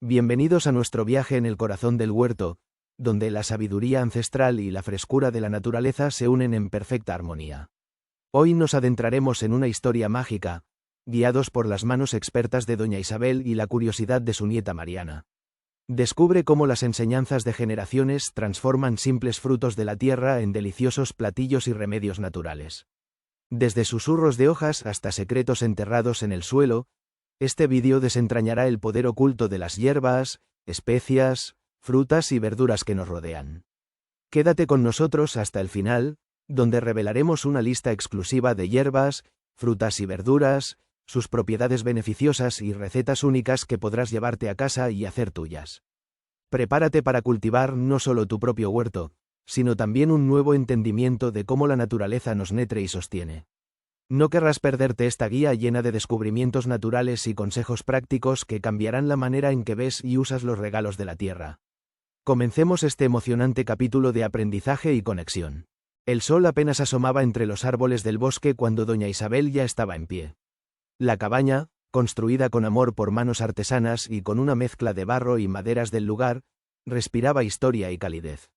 Bienvenidos a nuestro viaje en el corazón del huerto, donde la sabiduría ancestral y la frescura de la naturaleza se unen en perfecta armonía. Hoy nos adentraremos en una historia mágica, guiados por las manos expertas de doña Isabel y la curiosidad de su nieta Mariana. Descubre cómo las enseñanzas de generaciones transforman simples frutos de la tierra en deliciosos platillos y remedios naturales. Desde susurros de hojas hasta secretos enterrados en el suelo, este vídeo desentrañará el poder oculto de las hierbas, especias, frutas y verduras que nos rodean. Quédate con nosotros hasta el final, donde revelaremos una lista exclusiva de hierbas, frutas y verduras, sus propiedades beneficiosas y recetas únicas que podrás llevarte a casa y hacer tuyas. Prepárate para cultivar no solo tu propio huerto, sino también un nuevo entendimiento de cómo la naturaleza nos nutre y sostiene. No querrás perderte esta guía llena de descubrimientos naturales y consejos prácticos que cambiarán la manera en que ves y usas los regalos de la tierra. Comencemos este emocionante capítulo de aprendizaje y conexión. El sol apenas asomaba entre los árboles del bosque cuando doña Isabel ya estaba en pie. La cabaña, construida con amor por manos artesanas y con una mezcla de barro y maderas del lugar, respiraba historia y calidez.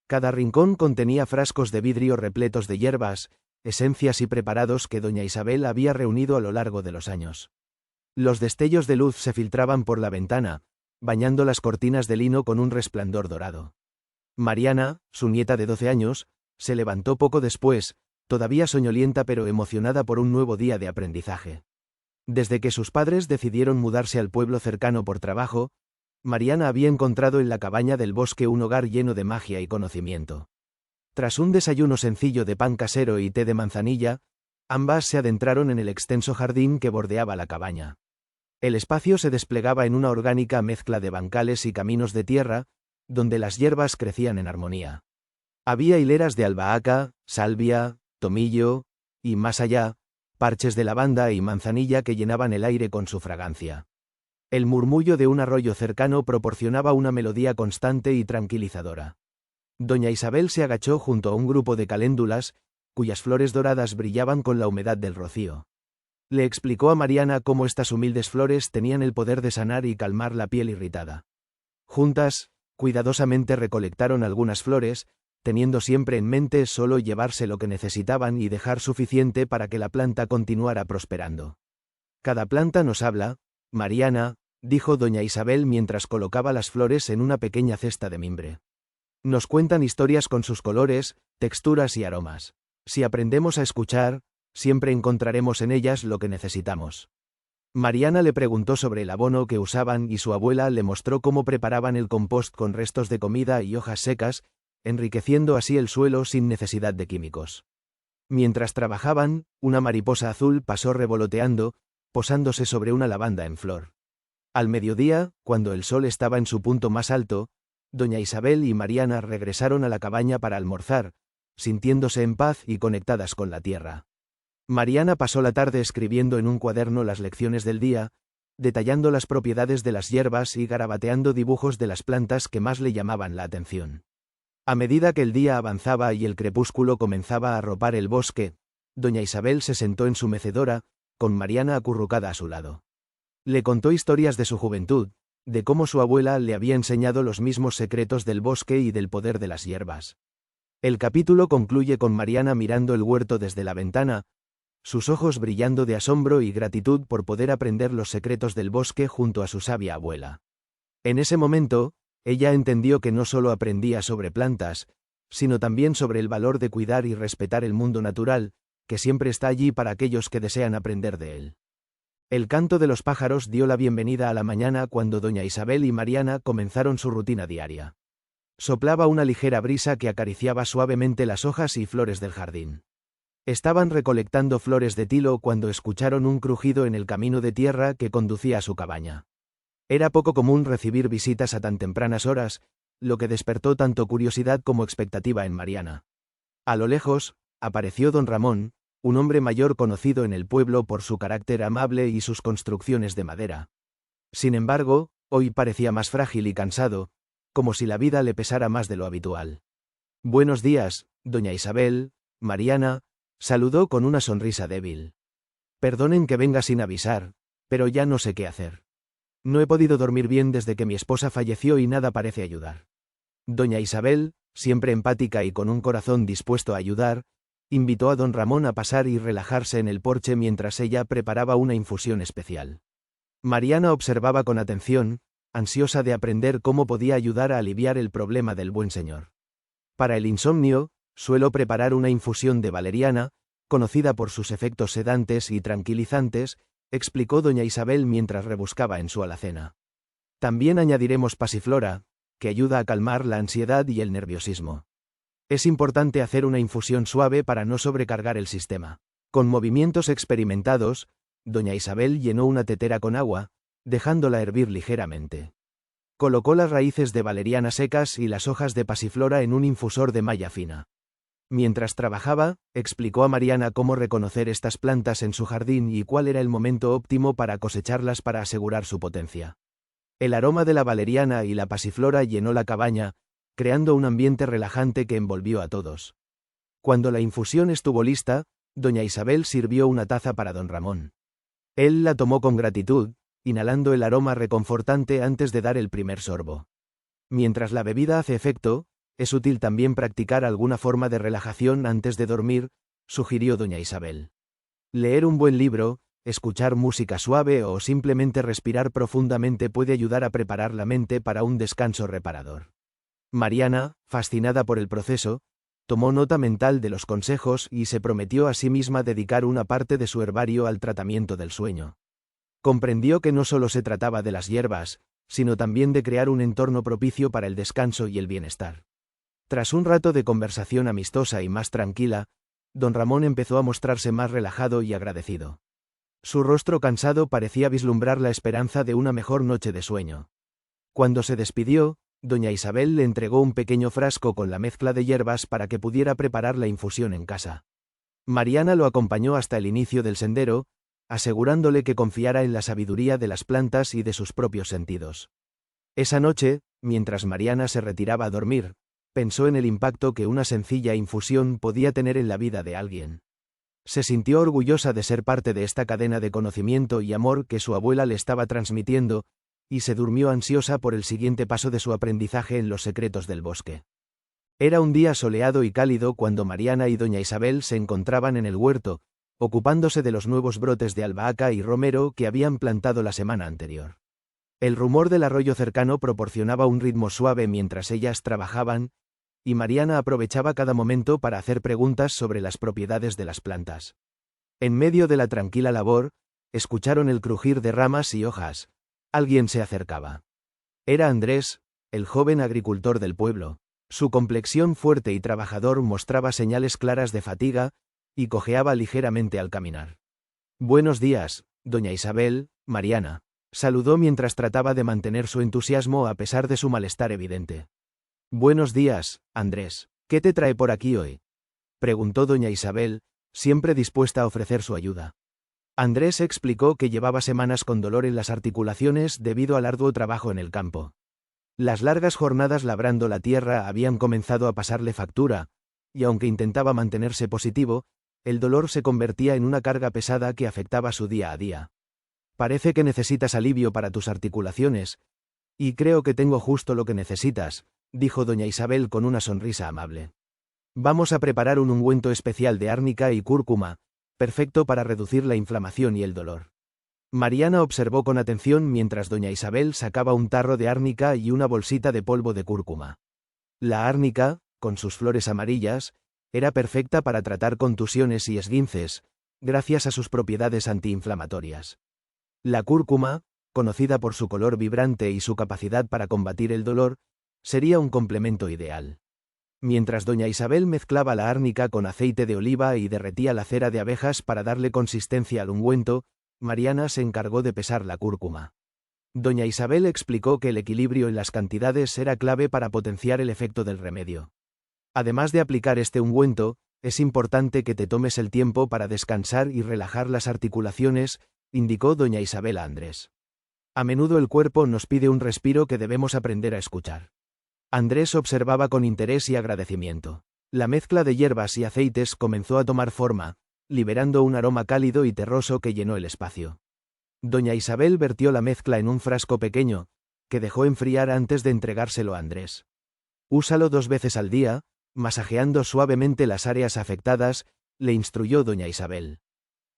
Cada rincón contenía frascos de vidrio repletos de hierbas, esencias y preparados que doña Isabel había reunido a lo largo de los años. Los destellos de luz se filtraban por la ventana, bañando las cortinas de lino con un resplandor dorado. Mariana, su nieta de 12 años, se levantó poco después, todavía soñolienta pero emocionada por un nuevo día de aprendizaje. Desde que sus padres decidieron mudarse al pueblo cercano por trabajo, Mariana había encontrado en la cabaña del bosque un hogar lleno de magia y conocimiento. Tras un desayuno sencillo de pan casero y té de manzanilla, ambas se adentraron en el extenso jardín que bordeaba la cabaña. El espacio se desplegaba en una orgánica mezcla de bancales y caminos de tierra, donde las hierbas crecían en armonía. Había hileras de albahaca, salvia, tomillo, y más allá, parches de lavanda y manzanilla que llenaban el aire con su fragancia. El murmullo de un arroyo cercano proporcionaba una melodía constante y tranquilizadora. Doña Isabel se agachó junto a un grupo de caléndulas, cuyas flores doradas brillaban con la humedad del rocío. Le explicó a Mariana cómo estas humildes flores tenían el poder de sanar y calmar la piel irritada. Juntas, cuidadosamente recolectaron algunas flores, teniendo siempre en mente solo llevarse lo que necesitaban y dejar suficiente para que la planta continuara prosperando. Cada planta nos habla, Mariana, dijo doña Isabel mientras colocaba las flores en una pequeña cesta de mimbre. Nos cuentan historias con sus colores, texturas y aromas. Si aprendemos a escuchar, siempre encontraremos en ellas lo que necesitamos. Mariana le preguntó sobre el abono que usaban y su abuela le mostró cómo preparaban el compost con restos de comida y hojas secas, enriqueciendo así el suelo sin necesidad de químicos. Mientras trabajaban, una mariposa azul pasó revoloteando, posándose sobre una lavanda en flor. Al mediodía, cuando el sol estaba en su punto más alto, doña Isabel y Mariana regresaron a la cabaña para almorzar, sintiéndose en paz y conectadas con la tierra. Mariana pasó la tarde escribiendo en un cuaderno las lecciones del día, detallando las propiedades de las hierbas y garabateando dibujos de las plantas que más le llamaban la atención. A medida que el día avanzaba y el crepúsculo comenzaba a arropar el bosque, doña Isabel se sentó en su mecedora, con Mariana acurrucada a su lado. Le contó historias de su juventud, de cómo su abuela le había enseñado los mismos secretos del bosque y del poder de las hierbas. El capítulo concluye con Mariana mirando el huerto desde la ventana, sus ojos brillando de asombro y gratitud por poder aprender los secretos del bosque junto a su sabia abuela. En ese momento, ella entendió que no solo aprendía sobre plantas, sino también sobre el valor de cuidar y respetar el mundo natural, que siempre está allí para aquellos que desean aprender de él. El canto de los pájaros dio la bienvenida a la mañana cuando doña Isabel y Mariana comenzaron su rutina diaria. Soplaba una ligera brisa que acariciaba suavemente las hojas y flores del jardín. Estaban recolectando flores de tilo cuando escucharon un crujido en el camino de tierra que conducía a su cabaña. Era poco común recibir visitas a tan tempranas horas, lo que despertó tanto curiosidad como expectativa en Mariana. A lo lejos, apareció don Ramón, un hombre mayor conocido en el pueblo por su carácter amable y sus construcciones de madera. Sin embargo, hoy parecía más frágil y cansado, como si la vida le pesara más de lo habitual. «Buenos días, doña Isabel», Mariana saludó con una sonrisa débil. «Perdonen que venga sin avisar, pero ya no sé qué hacer. No he podido dormir bien desde que mi esposa falleció y nada parece ayudar. Doña Isabel, siempre empática y con un corazón dispuesto a ayudar, invitó a don Ramón a pasar y relajarse en el porche mientras ella preparaba una infusión especial. Mariana observaba con atención, ansiosa de aprender cómo podía ayudar a aliviar el problema del buen señor. Para el insomnio, suelo preparar una infusión de valeriana, conocida por sus efectos sedantes y tranquilizantes, explicó doña Isabel mientras rebuscaba en su alacena. También añadiremos pasiflora, que ayuda a calmar la ansiedad y el nerviosismo. Es importante hacer una infusión suave para no sobrecargar el sistema. Con movimientos experimentados, doña Isabel llenó una tetera con agua, dejándola hervir ligeramente. Colocó las raíces de valeriana secas y las hojas de pasiflora en un infusor de malla fina. Mientras trabajaba, explicó a Mariana cómo reconocer estas plantas en su jardín y cuál era el momento óptimo para cosecharlas para asegurar su potencia. El aroma de la valeriana y la pasiflora llenó la cabaña, creando un ambiente relajante que envolvió a todos. Cuando la infusión estuvo lista, doña Isabel sirvió una taza para don Ramón. Él la tomó con gratitud, inhalando el aroma reconfortante antes de dar el primer sorbo. Mientras la bebida hace efecto, es útil también practicar alguna forma de relajación antes de dormir, sugirió doña Isabel. Leer un buen libro, escuchar música suave o simplemente respirar profundamente puede ayudar a preparar la mente para un descanso reparador. Mariana, fascinada por el proceso, tomó nota mental de los consejos y se prometió a sí misma dedicar una parte de su herbario al tratamiento del sueño. Comprendió que no solo se trataba de las hierbas, sino también de crear un entorno propicio para el descanso y el bienestar. Tras un rato de conversación amistosa y más tranquila, don Ramón empezó a mostrarse más relajado y agradecido. Su rostro cansado parecía vislumbrar la esperanza de una mejor noche de sueño. Cuando se despidió, doña Isabel le entregó un pequeño frasco con la mezcla de hierbas para que pudiera preparar la infusión en casa. Mariana lo acompañó hasta el inicio del sendero, asegurándole que confiara en la sabiduría de las plantas y de sus propios sentidos. Esa noche, mientras Mariana se retiraba a dormir, pensó en el impacto que una sencilla infusión podía tener en la vida de alguien. Se sintió orgullosa de ser parte de esta cadena de conocimiento y amor que su abuela le estaba transmitiendo, y se durmió ansiosa por el siguiente paso de su aprendizaje en los secretos del bosque. Era un día soleado y cálido cuando Mariana y doña Isabel se encontraban en el huerto, ocupándose de los nuevos brotes de albahaca y romero que habían plantado la semana anterior. El rumor del arroyo cercano proporcionaba un ritmo suave mientras ellas trabajaban, y Mariana aprovechaba cada momento para hacer preguntas sobre las propiedades de las plantas. En medio de la tranquila labor, escucharon el crujir de ramas y hojas. Alguien se acercaba. Era Andrés, el joven agricultor del pueblo. Su complexión fuerte y trabajador mostraba señales claras de fatiga, y cojeaba ligeramente al caminar. «Buenos días, doña Isabel», Mariana saludó mientras trataba de mantener su entusiasmo a pesar de su malestar evidente. «Buenos días, Andrés. ¿Qué te trae por aquí hoy?», preguntó doña Isabel, siempre dispuesta a ofrecer su ayuda. Andrés explicó que llevaba semanas con dolor en las articulaciones debido al arduo trabajo en el campo. Las largas jornadas labrando la tierra habían comenzado a pasarle factura, y aunque intentaba mantenerse positivo, el dolor se convertía en una carga pesada que afectaba su día a día. «Parece que necesitas alivio para tus articulaciones, y creo que tengo justo lo que necesitas», dijo doña Isabel con una sonrisa amable. «Vamos a preparar un ungüento especial de árnica y cúrcuma, perfecto para reducir la inflamación y el dolor». Mariana observó con atención mientras doña Isabel sacaba un tarro de árnica y una bolsita de polvo de cúrcuma. La árnica, con sus flores amarillas, era perfecta para tratar contusiones y esguinces, gracias a sus propiedades antiinflamatorias. La cúrcuma, conocida por su color vibrante y su capacidad para combatir el dolor, sería un complemento ideal. Mientras doña Isabel mezclaba la árnica con aceite de oliva y derretía la cera de abejas para darle consistencia al ungüento, Mariana se encargó de pesar la cúrcuma. Doña Isabel explicó que el equilibrio en las cantidades era clave para potenciar el efecto del remedio. Además de aplicar este ungüento, es importante que te tomes el tiempo para descansar y relajar las articulaciones, indicó doña Isabel a Andrés. A menudo el cuerpo nos pide un respiro que debemos aprender a escuchar. Andrés observaba con interés y agradecimiento. La mezcla de hierbas y aceites comenzó a tomar forma, liberando un aroma cálido y terroso que llenó el espacio. Doña Isabel vertió la mezcla en un frasco pequeño, que dejó enfriar antes de entregárselo a Andrés. Úsalo 2 veces al día, masajeando suavemente las áreas afectadas, le instruyó doña Isabel.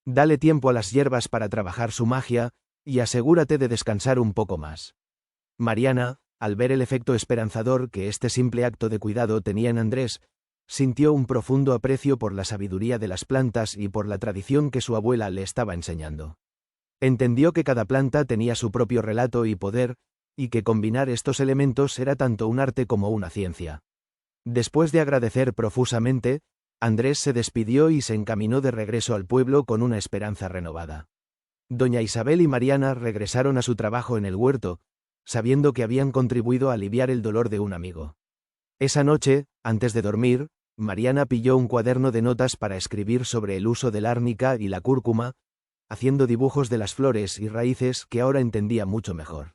Dale tiempo a las hierbas para trabajar su magia, y asegúrate de descansar un poco más. Mariana, al ver el efecto esperanzador que este simple acto de cuidado tenía en Andrés, sintió un profundo aprecio por la sabiduría de las plantas y por la tradición que su abuela le estaba enseñando. Entendió que cada planta tenía su propio relato y poder, y que combinar estos elementos era tanto un arte como una ciencia. Después de agradecer profusamente, Andrés se despidió y se encaminó de regreso al pueblo con una esperanza renovada. Doña Isabel y Mariana regresaron a su trabajo en el huerto, sabiendo que habían contribuido a aliviar el dolor de un amigo. Esa noche, antes de dormir, Mariana pilló un cuaderno de notas para escribir sobre el uso del árnica y la cúrcuma, haciendo dibujos de las flores y raíces que ahora entendía mucho mejor.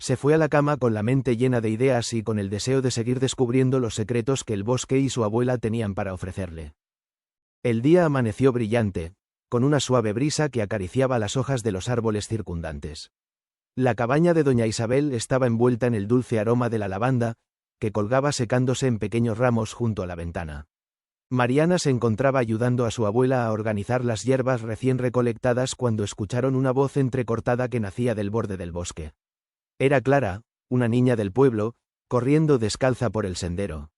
Se fue a la cama con la mente llena de ideas y con el deseo de seguir descubriendo los secretos que el bosque y su abuela tenían para ofrecerle. El día amaneció brillante, con una suave brisa que acariciaba las hojas de los árboles circundantes. La cabaña de doña Isabel estaba envuelta en el dulce aroma de la lavanda, que colgaba secándose en pequeños ramos junto a la ventana. Mariana se encontraba ayudando a su abuela a organizar las hierbas recién recolectadas cuando escucharon una voz entrecortada que nacía del borde del bosque. Era Clara, una niña del pueblo, corriendo descalza por el sendero.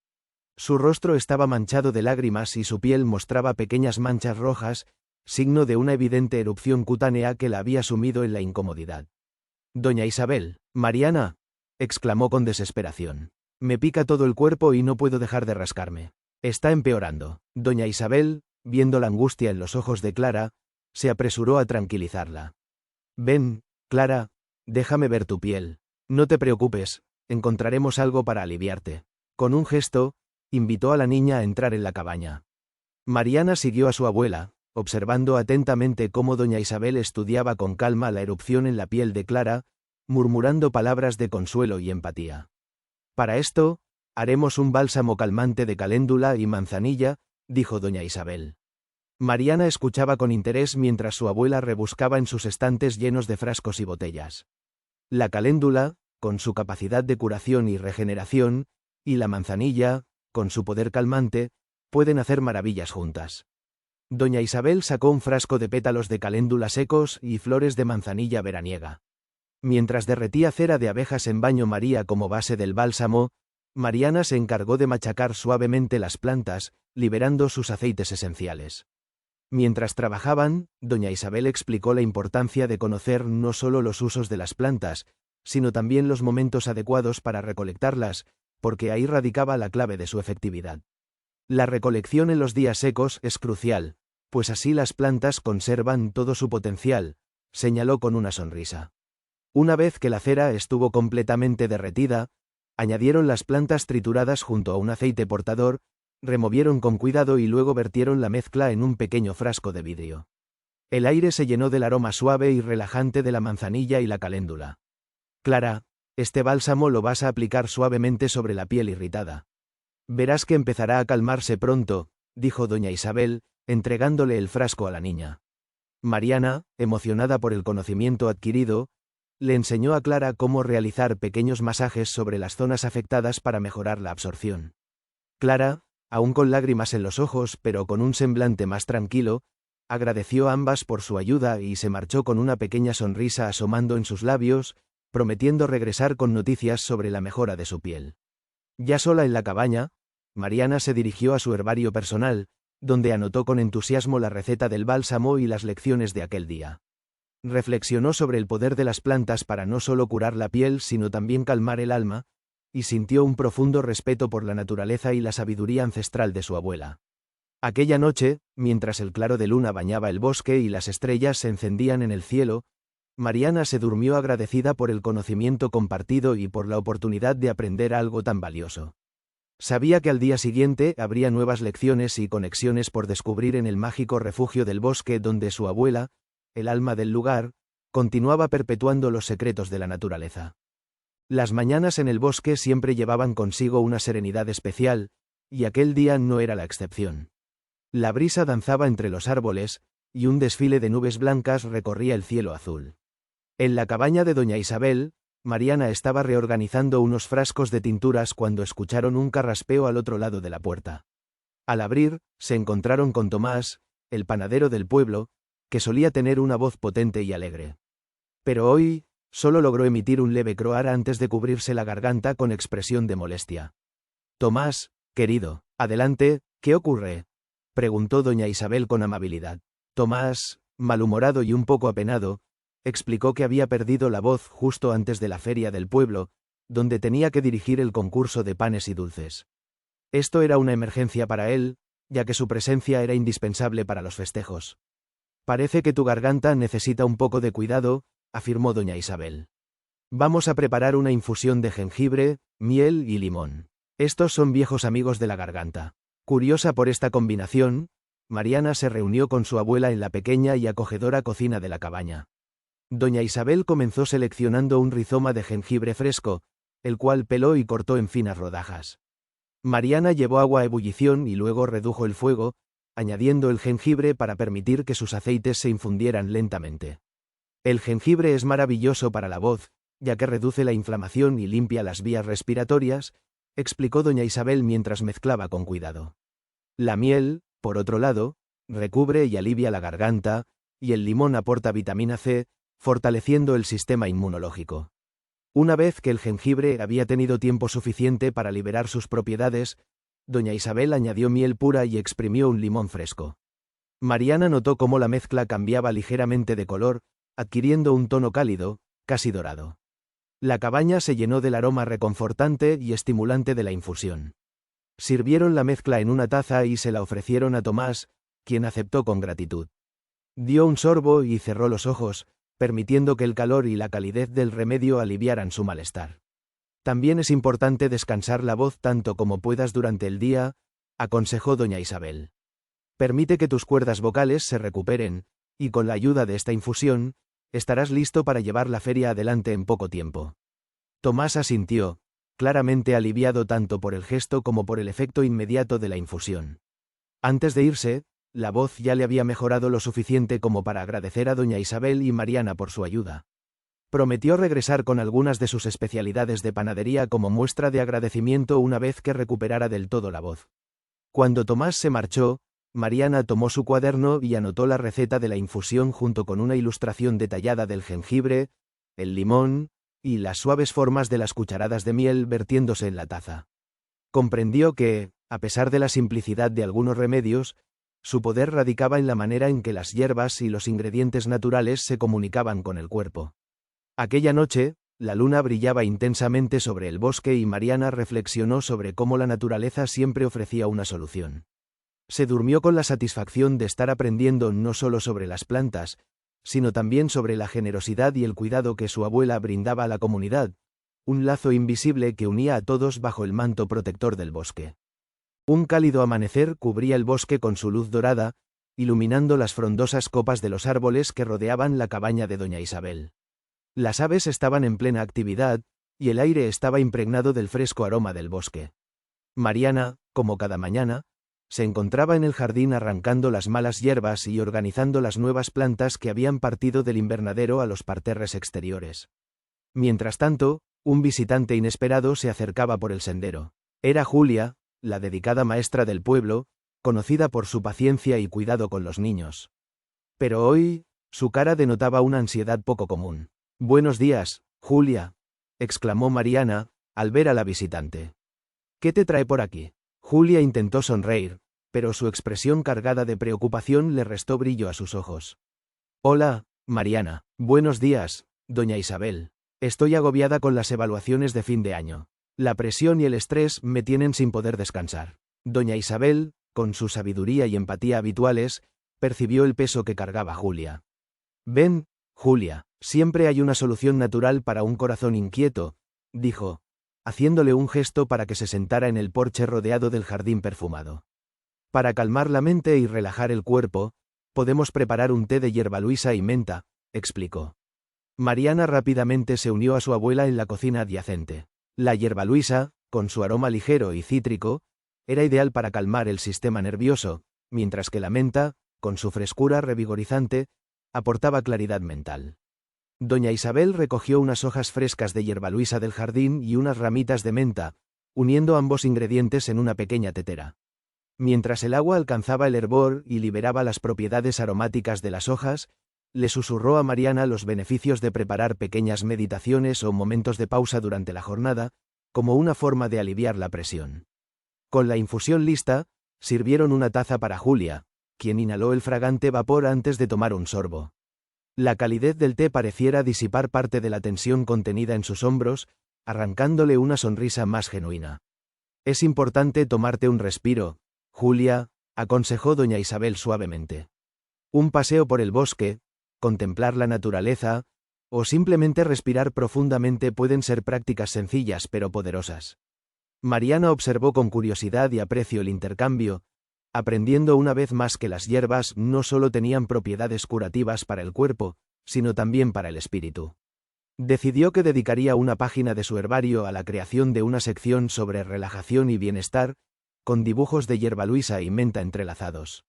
Su rostro estaba manchado de lágrimas y su piel mostraba pequeñas manchas rojas, signo de una evidente erupción cutánea que la había sumido en la incomodidad. «Doña Isabel, Mariana», exclamó con desesperación. «Me pica todo el cuerpo y no puedo dejar de rascarme. Está empeorando». Doña Isabel, viendo la angustia en los ojos de Clara, se apresuró a tranquilizarla. «Ven, Clara, déjame ver tu piel. No te preocupes, encontraremos algo para aliviarte». Con un gesto, invitó a la niña a entrar en la cabaña. Mariana siguió a su abuela, observando atentamente cómo doña Isabel estudiaba con calma la erupción en la piel de Clara, murmurando palabras de consuelo y empatía. «Para esto, haremos un bálsamo calmante de caléndula y manzanilla», dijo doña Isabel. Mariana escuchaba con interés mientras su abuela rebuscaba en sus estantes llenos de frascos y botellas. La caléndula, con su capacidad de curación y regeneración, y la manzanilla, con su poder calmante, pueden hacer maravillas juntas. Doña Isabel sacó un frasco de pétalos de caléndula secos y flores de manzanilla veraniega. Mientras derretía cera de abejas en baño María como base del bálsamo, Mariana se encargó de machacar suavemente las plantas, liberando sus aceites esenciales. Mientras trabajaban, doña Isabel explicó la importancia de conocer no solo los usos de las plantas, sino también los momentos adecuados para recolectarlas, porque ahí radicaba la clave de su efectividad. La recolección en los días secos es crucial, pues así las plantas conservan todo su potencial, señaló con una sonrisa. Una vez que la cera estuvo completamente derretida, añadieron las plantas trituradas junto a un aceite portador, removieron con cuidado y luego vertieron la mezcla en un pequeño frasco de vidrio. El aire se llenó del aroma suave y relajante de la manzanilla y la caléndula. «Clara, este bálsamo lo vas a aplicar suavemente sobre la piel irritada. Verás que empezará a calmarse pronto», dijo doña Isabel, entregándole el frasco a la niña. Mariana, emocionada por el conocimiento adquirido, le enseñó a Clara cómo realizar pequeños masajes sobre las zonas afectadas para mejorar la absorción. Clara, aún con lágrimas en los ojos pero con un semblante más tranquilo, agradeció a ambas por su ayuda y se marchó con una pequeña sonrisa asomando en sus labios, prometiendo regresar con noticias sobre la mejora de su piel. Ya sola en la cabaña, Mariana se dirigió a su herbario personal, donde anotó con entusiasmo la receta del bálsamo y las lecciones de aquel día. Reflexionó sobre el poder de las plantas para no solo curar la piel sino también calmar el alma, y sintió un profundo respeto por la naturaleza y la sabiduría ancestral de su abuela. Aquella noche, mientras el claro de luna bañaba el bosque y las estrellas se encendían en el cielo, Mariana se durmió agradecida por el conocimiento compartido y por la oportunidad de aprender algo tan valioso. Sabía que al día siguiente habría nuevas lecciones y conexiones por descubrir en el mágico refugio del bosque donde su abuela, el alma del lugar, continuaba perpetuando los secretos de la naturaleza. Las mañanas en el bosque siempre llevaban consigo una serenidad especial, y aquel día no era la excepción. La brisa danzaba entre los árboles, y un desfile de nubes blancas recorría el cielo azul. En la cabaña de doña Isabel, Mariana estaba reorganizando unos frascos de tinturas cuando escucharon un carraspeo al otro lado de la puerta. Al abrir, se encontraron con Tomás, el panadero del pueblo, que solía tener una voz potente y alegre. Pero hoy, solo logró emitir un leve croar antes de cubrirse la garganta con expresión de molestia. Tomás, querido, adelante, ¿qué ocurre?, preguntó doña Isabel con amabilidad. Tomás, malhumorado y un poco apenado, explicó que había perdido la voz justo antes de la feria del pueblo, donde tenía que dirigir el concurso de panes y dulces. Esto era una emergencia para él, ya que su presencia era indispensable para los festejos. Parece que tu garganta necesita un poco de cuidado, afirmó doña Isabel. Vamos a preparar una infusión de jengibre, miel y limón. Estos son viejos amigos de la garganta. Curiosa por esta combinación, Mariana se reunió con su abuela en la pequeña y acogedora cocina de la cabaña. Doña Isabel comenzó seleccionando un rizoma de jengibre fresco, el cual peló y cortó en finas rodajas. Mariana llevó agua a ebullición y luego redujo el fuego, añadiendo el jengibre para permitir que sus aceites se infundieran lentamente. El jengibre es maravilloso para la voz, ya que reduce la inflamación y limpia las vías respiratorias, explicó doña Isabel mientras mezclaba con cuidado. La miel, por otro lado, recubre y alivia la garganta, y el limón aporta vitamina C, fortaleciendo el sistema inmunológico. Una vez que el jengibre había tenido tiempo suficiente para liberar sus propiedades, doña Isabel añadió miel pura y exprimió un limón fresco. Mariana notó cómo la mezcla cambiaba ligeramente de color, adquiriendo un tono cálido, casi dorado. La cabaña se llenó del aroma reconfortante y estimulante de la infusión. Sirvieron la mezcla en una taza y se la ofrecieron a Tomás, quien aceptó con gratitud. Dio un sorbo y cerró los ojos, permitiendo que el calor y la calidez del remedio aliviaran su malestar. También es importante descansar la voz tanto como puedas durante el día, aconsejó doña Isabel. Permite que tus cuerdas vocales se recuperen, y con la ayuda de esta infusión, estarás listo para llevar la feria adelante en poco tiempo. Tomás asintió, claramente aliviado tanto por el gesto como por el efecto inmediato de la infusión. Antes de irse, la voz ya le había mejorado lo suficiente como para agradecer a doña Isabel y Mariana por su ayuda. Prometió regresar con algunas de sus especialidades de panadería como muestra de agradecimiento una vez que recuperara del todo la voz. Cuando Tomás se marchó, Mariana tomó su cuaderno y anotó la receta de la infusión junto con una ilustración detallada del jengibre, el limón, y las suaves formas de las cucharadas de miel vertiéndose en la taza. Comprendió que, a pesar de la simplicidad de algunos remedios, su poder radicaba en la manera en que las hierbas y los ingredientes naturales se comunicaban con el cuerpo. Aquella noche, la luna brillaba intensamente sobre el bosque y Mariana reflexionó sobre cómo la naturaleza siempre ofrecía una solución. Se durmió con la satisfacción de estar aprendiendo no solo sobre las plantas, sino también sobre la generosidad y el cuidado que su abuela brindaba a la comunidad, un lazo invisible que unía a todos bajo el manto protector del bosque. Un cálido amanecer cubría el bosque con su luz dorada, iluminando las frondosas copas de los árboles que rodeaban la cabaña de doña Isabel. Las aves estaban en plena actividad, y el aire estaba impregnado del fresco aroma del bosque. Mariana, como cada mañana, se encontraba en el jardín arrancando las malas hierbas y organizando las nuevas plantas que habían partido del invernadero a los parterres exteriores. Mientras tanto, un visitante inesperado se acercaba por el sendero. Era Julia, la dedicada maestra del pueblo, conocida por su paciencia y cuidado con los niños. Pero hoy, su cara denotaba una ansiedad poco común. «Buenos días, Julia», exclamó Mariana, al ver a la visitante. «¿Qué te trae por aquí?». Julia intentó sonreír, pero su expresión cargada de preocupación le restó brillo a sus ojos. «Hola, Mariana. Buenos días, doña Isabel. Estoy agobiada con las evaluaciones de fin de año. La presión y el estrés me tienen sin poder descansar». Doña Isabel, con su sabiduría y empatía habituales, percibió el peso que cargaba Julia. «Ven, Julia, siempre hay una solución natural para un corazón inquieto», dijo, haciéndole un gesto para que se sentara en el porche rodeado del jardín perfumado. «Para calmar la mente y relajar el cuerpo, podemos preparar un té de hierbaluisa y menta», explicó. Mariana rápidamente se unió a su abuela en la cocina adyacente. La hierbaluisa, con su aroma ligero y cítrico, era ideal para calmar el sistema nervioso, mientras que la menta, con su frescura revigorizante, aportaba claridad mental. Doña Isabel recogió unas hojas frescas de hierbaluisa del jardín y unas ramitas de menta, uniendo ambos ingredientes en una pequeña tetera. Mientras el agua alcanzaba el hervor y liberaba las propiedades aromáticas de las hojas, le susurró a Mariana los beneficios de preparar pequeñas meditaciones o momentos de pausa durante la jornada, como una forma de aliviar la presión. Con la infusión lista, sirvieron una taza para Julia, quien inhaló el fragante vapor antes de tomar un sorbo. La calidez del té pareciera disipar parte de la tensión contenida en sus hombros, arrancándole una sonrisa más genuina. «Es importante tomarte un respiro, Julia», aconsejó doña Isabel suavemente. «Un paseo por el bosque, contemplar la naturaleza, o simplemente respirar profundamente pueden ser prácticas sencillas pero poderosas». Mariana observó con curiosidad y aprecio el intercambio, aprendiendo una vez más que las hierbas no solo tenían propiedades curativas para el cuerpo, sino también para el espíritu. Decidió que dedicaría una página de su herbario a la creación de una sección sobre relajación y bienestar, con dibujos de hierbaluisa y menta entrelazados.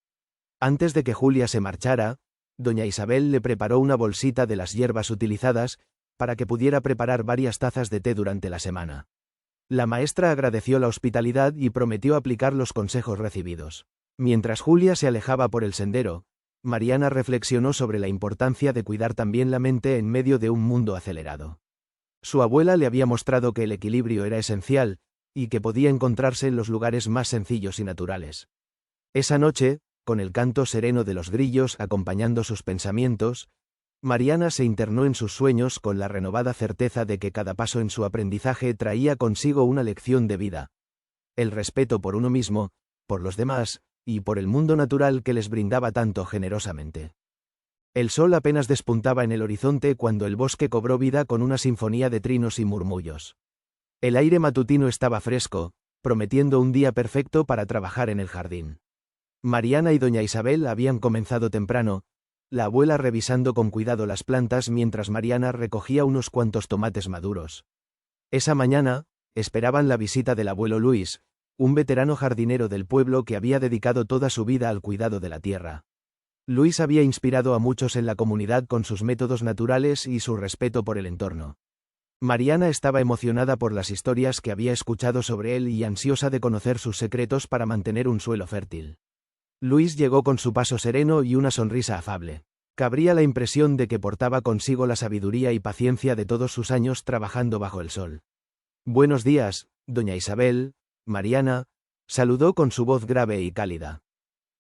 Antes de que Julia se marchara, doña Isabel le preparó una bolsita de las hierbas utilizadas, para que pudiera preparar varias tazas de té durante la semana. La maestra agradeció la hospitalidad y prometió aplicar los consejos recibidos. Mientras Julia se alejaba por el sendero, Mariana reflexionó sobre la importancia de cuidar también la mente en medio de un mundo acelerado. Su abuela le había mostrado que el equilibrio era esencial, y que podía encontrarse en los lugares más sencillos y naturales. Esa noche, con el canto sereno de los grillos acompañando sus pensamientos, Mariana se internó en sus sueños con la renovada certeza de que cada paso en su aprendizaje traía consigo una lección de vida. El respeto por uno mismo, por los demás, y por el mundo natural que les brindaba tanto generosamente. El sol apenas despuntaba en el horizonte cuando el bosque cobró vida con una sinfonía de trinos y murmullos. El aire matutino estaba fresco, prometiendo un día perfecto para trabajar en el jardín. Mariana y doña Isabel habían comenzado temprano, la abuela revisando con cuidado las plantas mientras Mariana recogía unos cuantos tomates maduros. Esa mañana, esperaban la visita del abuelo Luis, un veterano jardinero del pueblo que había dedicado toda su vida al cuidado de la tierra. Luis había inspirado a muchos en la comunidad con sus métodos naturales y su respeto por el entorno. Mariana estaba emocionada por las historias que había escuchado sobre él y ansiosa de conocer sus secretos para mantener un suelo fértil. Luis llegó con su paso sereno y una sonrisa afable. Cabría la impresión de que portaba consigo la sabiduría y paciencia de todos sus años trabajando bajo el sol. «Buenos días, doña Isabel», Mariana saludó con su voz grave y cálida.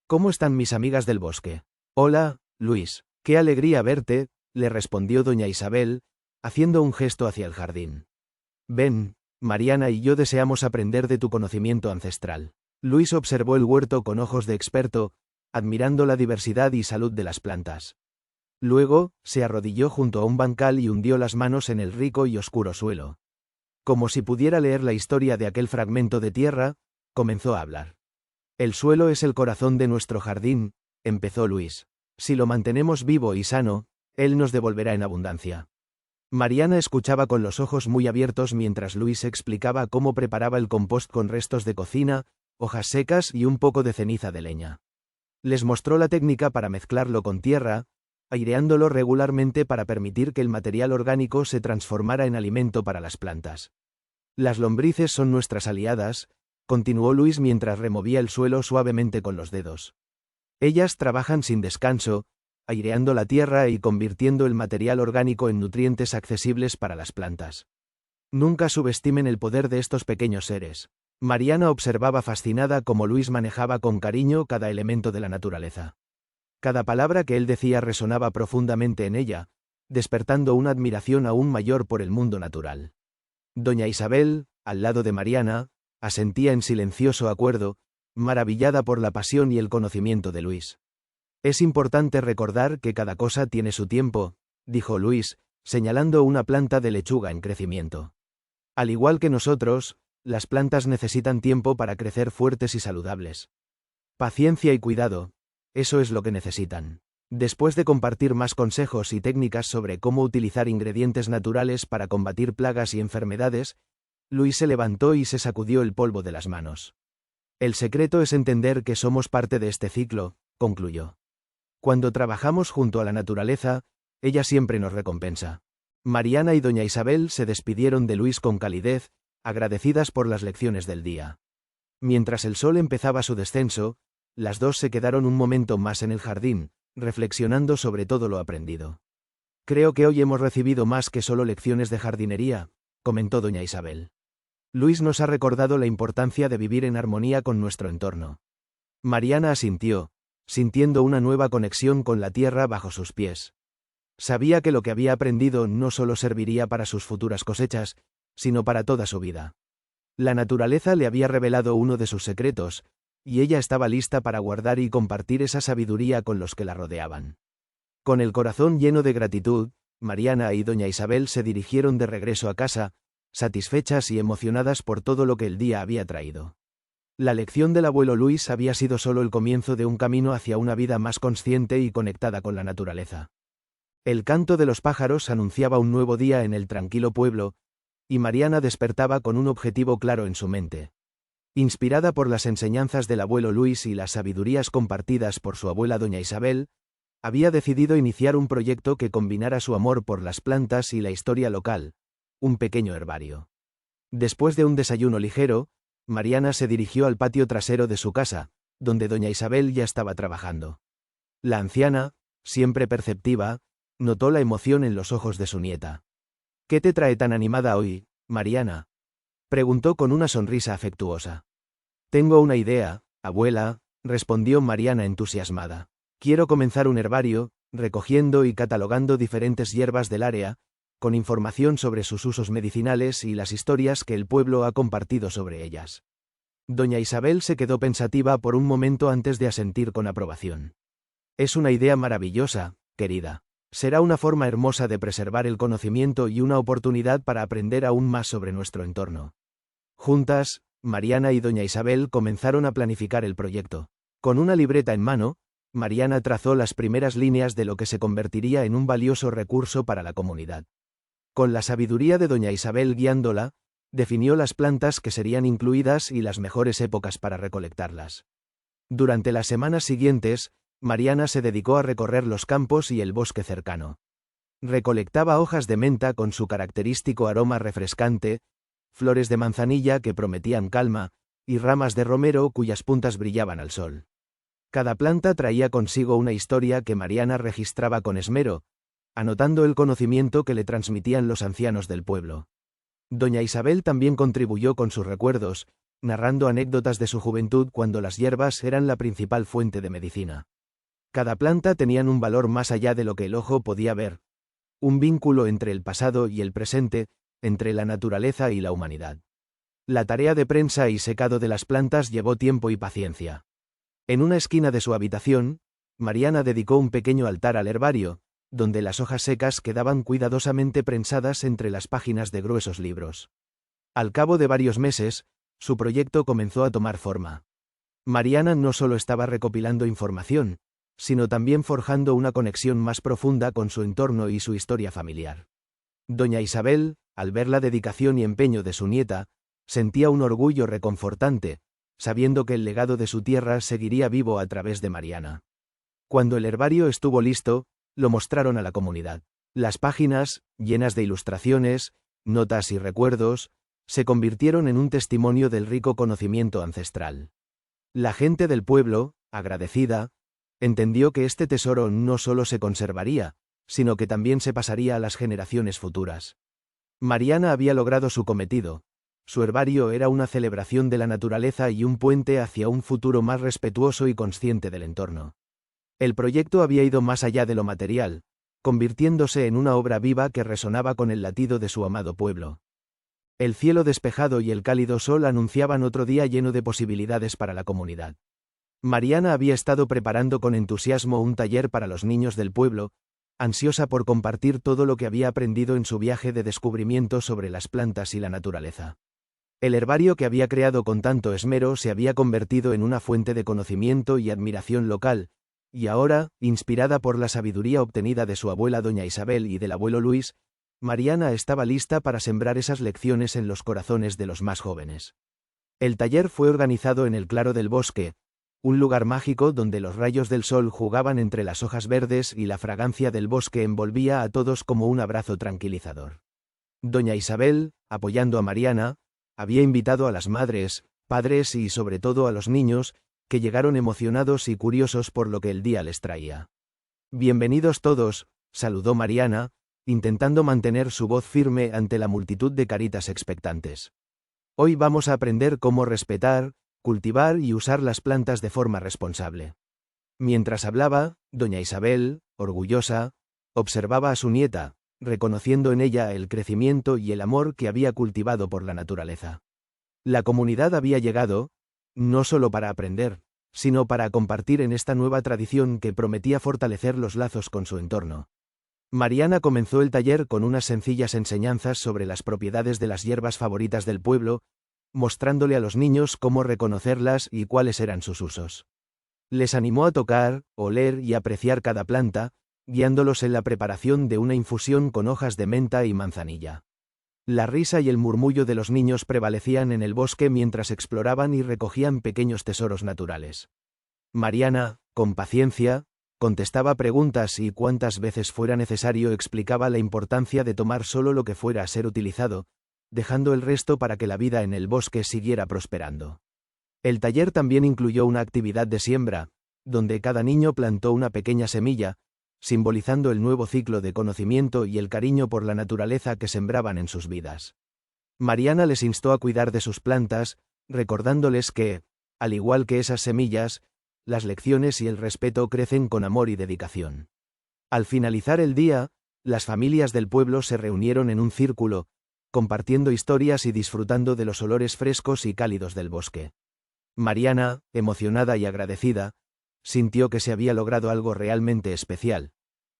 «¿Cómo están mis amigas del bosque?» «Hola, Luis, qué alegría verte», le respondió doña Isabel, haciendo un gesto hacia el jardín. «Ven, Mariana y yo deseamos aprender de tu conocimiento ancestral». Luis observó el huerto con ojos de experto, admirando la diversidad y salud de las plantas. Luego, se arrodilló junto a un bancal y hundió las manos en el rico y oscuro suelo. Como si pudiera leer la historia de aquel fragmento de tierra, comenzó a hablar. «El suelo es el corazón de nuestro jardín», empezó Luis. «Si lo mantenemos vivo y sano, él nos devolverá en abundancia». Mariana escuchaba con los ojos muy abiertos mientras Luis explicaba cómo preparaba el compost con restos de cocina, hojas secas y un poco de ceniza de leña. Les mostró la técnica para mezclarlo con tierra, aireándolo regularmente para permitir que el material orgánico se transformara en alimento para las plantas. «Las lombrices son nuestras aliadas», continuó Luis mientras removía el suelo suavemente con los dedos. «Ellas trabajan sin descanso, aireando la tierra y convirtiendo el material orgánico en nutrientes accesibles para las plantas. Nunca subestimen el poder de estos pequeños seres». Mariana observaba fascinada cómo Luis manejaba con cariño cada elemento de la naturaleza. Cada palabra que él decía resonaba profundamente en ella, despertando una admiración aún mayor por el mundo natural. Doña Isabel, al lado de Mariana, asentía en silencioso acuerdo, maravillada por la pasión y el conocimiento de Luis. «Es importante recordar que cada cosa tiene su tiempo», dijo Luis, señalando una planta de lechuga en crecimiento. «Al igual que nosotros, las plantas necesitan tiempo para crecer fuertes y saludables. Paciencia y cuidado, eso es lo que necesitan». Después de compartir más consejos y técnicas sobre cómo utilizar ingredientes naturales para combatir plagas y enfermedades, Luis se levantó y se sacudió el polvo de las manos. «El secreto es entender que somos parte de este ciclo», concluyó. «Cuando trabajamos junto a la naturaleza, Ella siempre nos recompensa. Mariana y doña Isabel se despidieron de Luis con calidez, agradecidas por las lecciones del día. Mientras el sol empezaba su descenso, las dos se quedaron un momento más en el jardín, reflexionando sobre todo lo aprendido. Creo que hoy hemos recibido más que solo lecciones de jardinería, comentó doña Isabel. Luis nos ha recordado la importancia de vivir en armonía con nuestro entorno. Mariana asintió, sintiendo una nueva conexión con la tierra bajo sus pies. Sabía que lo que había aprendido no solo serviría para sus futuras cosechas, sino para toda su vida. La naturaleza le había revelado uno de sus secretos, y ella estaba lista para guardar y compartir esa sabiduría con los que la rodeaban. Con el corazón lleno de gratitud, Mariana y doña Isabel se dirigieron de regreso a casa, satisfechas y emocionadas por todo lo que el día había traído. La lección del abuelo Luis había sido solo el comienzo de un camino hacia una vida más consciente y conectada con la naturaleza. El canto de los pájaros anunciaba un nuevo día en el tranquilo pueblo, y Mariana despertaba con un objetivo claro en su mente. Inspirada por las enseñanzas del abuelo Luis y las sabidurías compartidas por su abuela doña Isabel, había decidido iniciar un proyecto que combinara su amor por las plantas y la historia local, un pequeño herbario. Después de un desayuno ligero, Mariana se dirigió al patio trasero de su casa, donde doña Isabel ya estaba trabajando. La anciana, siempre perceptiva, notó la emoción en los ojos de su nieta. ¿Qué te trae tan animada hoy, Mariana?, preguntó con una sonrisa afectuosa. Tengo una idea, abuela, respondió Mariana entusiasmada. Quiero comenzar un herbario, recogiendo y catalogando diferentes hierbas del área, con información sobre sus usos medicinales y las historias que el pueblo ha compartido sobre ellas. Doña Isabel se quedó pensativa por un momento antes de asentir con aprobación. Es una idea maravillosa, querida. Será una forma hermosa de preservar el conocimiento y una oportunidad para aprender aún más sobre nuestro entorno. Juntas, Mariana y doña Isabel comenzaron a planificar el proyecto. Con una libreta en mano, Mariana trazó las primeras líneas de lo que se convertiría en un valioso recurso para la comunidad. Con la sabiduría de doña Isabel guiándola, definió las plantas que serían incluidas y las mejores épocas para recolectarlas. Durante las semanas siguientes, Mariana se dedicó a recorrer los campos y el bosque cercano. Recolectaba hojas de menta con su característico aroma refrescante, flores de manzanilla que prometían calma, y ramas de romero cuyas puntas brillaban al sol. Cada planta traía consigo una historia que Mariana registraba con esmero, anotando el conocimiento que le transmitían los ancianos del pueblo. Doña Isabel también contribuyó con sus recuerdos, narrando anécdotas de su juventud cuando las hierbas eran la principal fuente de medicina. Cada planta tenía un valor más allá de lo que el ojo podía ver, un vínculo entre el pasado y el presente, entre la naturaleza y la humanidad. La tarea de prensa y secado de las plantas llevó tiempo y paciencia. En una esquina de su habitación, Mariana dedicó un pequeño altar al herbario, donde las hojas secas quedaban cuidadosamente prensadas entre las páginas de gruesos libros. Al cabo de varios meses, su proyecto comenzó a tomar forma. Mariana no solo estaba recopilando información, sino también forjando una conexión más profunda con su entorno y su historia familiar. Doña Isabel, al ver la dedicación y empeño de su nieta, sentía un orgullo reconfortante, sabiendo que el legado de su tierra seguiría vivo a través de Mariana. Cuando el herbario estuvo listo, lo mostraron a la comunidad. Las páginas, llenas de ilustraciones, notas y recuerdos, se convirtieron en un testimonio del rico conocimiento ancestral. La gente del pueblo, agradecida, entendió que este tesoro no solo se conservaría, sino que también se pasaría a las generaciones futuras. Mariana había logrado su cometido. Su herbario era una celebración de la naturaleza y un puente hacia un futuro más respetuoso y consciente del entorno. El proyecto había ido más allá de lo material, convirtiéndose en una obra viva que resonaba con el latido de su amado pueblo. El cielo despejado y el cálido sol anunciaban otro día lleno de posibilidades para la comunidad. Mariana había estado preparando con entusiasmo un taller para los niños del pueblo, ansiosa por compartir todo lo que había aprendido en su viaje de descubrimiento sobre las plantas y la naturaleza. El herbario que había creado con tanto esmero se había convertido en una fuente de conocimiento y admiración local, y ahora, inspirada por la sabiduría obtenida de su abuela doña Isabel y del abuelo Luis, Mariana estaba lista para sembrar esas lecciones en los corazones de los más jóvenes. El taller fue organizado en el claro del bosque, un lugar mágico donde los rayos del sol jugaban entre las hojas verdes y la fragancia del bosque envolvía a todos como un abrazo tranquilizador. Doña Isabel, apoyando a Mariana, había invitado a las madres, padres y sobre todo a los niños, que llegaron emocionados y curiosos por lo que el día les traía. «Bienvenidos todos», saludó Mariana, intentando mantener su voz firme ante la multitud de caritas expectantes. «Hoy vamos a aprender cómo respetar, cultivar y usar las plantas de forma responsable». Mientras hablaba, doña Isabel, orgullosa, observaba a su nieta, reconociendo en ella el crecimiento y el amor que había cultivado por la naturaleza. La comunidad había llegado, no solo para aprender, sino para compartir en esta nueva tradición que prometía fortalecer los lazos con su entorno. Mariana comenzó el taller con unas sencillas enseñanzas sobre las propiedades de las hierbas favoritas del pueblo, mostrándole a los niños cómo reconocerlas y cuáles eran sus usos. Les animó a tocar, oler y apreciar cada planta, guiándolos en la preparación de una infusión con hojas de menta y manzanilla. La risa y el murmullo de los niños prevalecían en el bosque mientras exploraban y recogían pequeños tesoros naturales. Mariana, con paciencia, contestaba preguntas y cuantas veces fuera necesario explicaba la importancia de tomar solo lo que fuera a ser utilizado, dejando el resto para que la vida en el bosque siguiera prosperando. El taller también incluyó una actividad de siembra, donde cada niño plantó una pequeña semilla, simbolizando el nuevo ciclo de conocimiento y el cariño por la naturaleza que sembraban en sus vidas. Mariana les instó a cuidar de sus plantas, recordándoles que, al igual que esas semillas, las lecciones y el respeto crecen con amor y dedicación. Al finalizar el día, las familias del pueblo se reunieron en un círculo, compartiendo historias y disfrutando de los olores frescos y cálidos del bosque. Mariana, emocionada y agradecida, sintió que se había logrado algo realmente especial.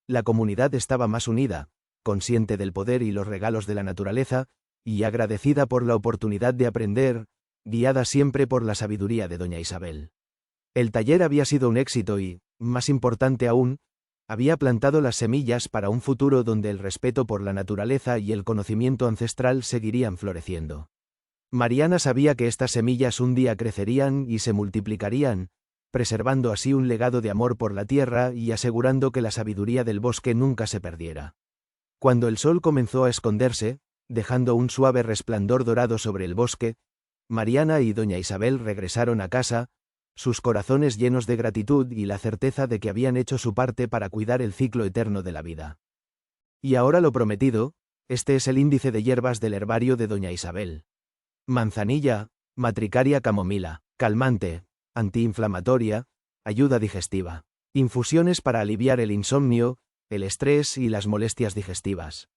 La comunidad estaba más unida, consciente del poder y los regalos de la naturaleza, y agradecida por la oportunidad de aprender, guiada siempre por la sabiduría de doña Isabel. El taller había sido un éxito y, más importante aún, había plantado las semillas para un futuro donde el respeto por la naturaleza y el conocimiento ancestral seguirían floreciendo. Mariana sabía que estas semillas un día crecerían y se multiplicarían, preservando así un legado de amor por la tierra y asegurando que la sabiduría del bosque nunca se perdiera. Cuando el sol comenzó a esconderse, dejando un suave resplandor dorado sobre el bosque, Mariana y doña Isabel regresaron a casa, sus corazones llenos de gratitud y la certeza de que habían hecho su parte para cuidar el ciclo eterno de la vida. Y ahora lo prometido, este es el índice de hierbas del herbario de doña Isabel. Manzanilla, matricaria camomila, calmante, antiinflamatoria, ayuda digestiva. Infusiones para aliviar el insomnio, el estrés y las molestias digestivas.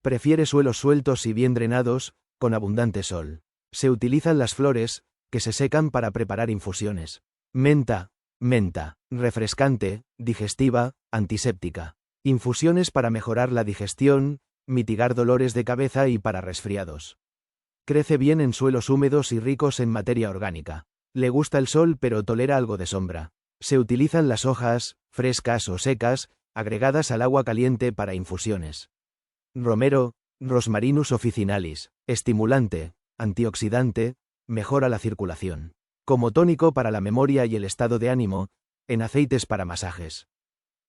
Prefiere suelos sueltos y bien drenados, con abundante sol. Se utilizan las flores, que se secan para preparar infusiones. Menta, refrescante, digestiva, antiséptica. Infusiones para mejorar la digestión, mitigar dolores de cabeza y para resfriados. Crece bien en suelos húmedos y ricos en materia orgánica. Le gusta el sol pero tolera algo de sombra. Se utilizan las hojas, frescas o secas, agregadas al agua caliente para infusiones. Romero, Rosmarinus officinalis, estimulante, antioxidante, mejora la circulación. Como tónico para la memoria y el estado de ánimo, en aceites para masajes.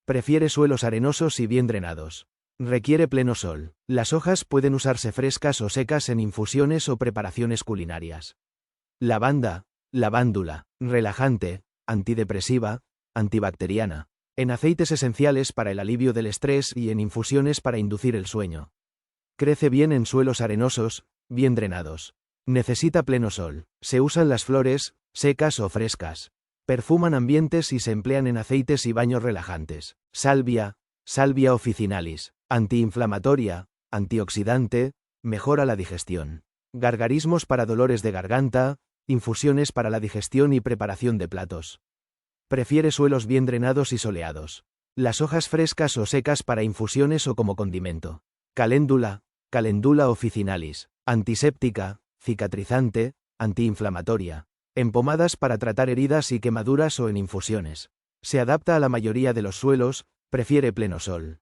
Prefiere suelos arenosos y bien drenados. Requiere pleno sol. Las hojas pueden usarse frescas o secas en infusiones o preparaciones culinarias. Lavándula, relajante, antidepresiva, antibacteriana. En aceites esenciales para el alivio del estrés y en infusiones para inducir el sueño. Crece bien en suelos arenosos, bien drenados. Necesita pleno sol. Se usan las flores, secas o frescas. Perfuman ambientes y se emplean en aceites y baños relajantes. Salvia officinalis, antiinflamatoria, antioxidante, mejora la digestión. Gargarismos para dolores de garganta, infusiones para la digestión y preparación de platos. Prefiere suelos bien drenados y soleados. Las hojas frescas o secas para infusiones o como condimento. Calendula officinalis, antiséptica, cicatrizante, antiinflamatoria. En pomadas para tratar heridas y quemaduras o en infusiones. Se adapta a la mayoría de los suelos, prefiere pleno sol.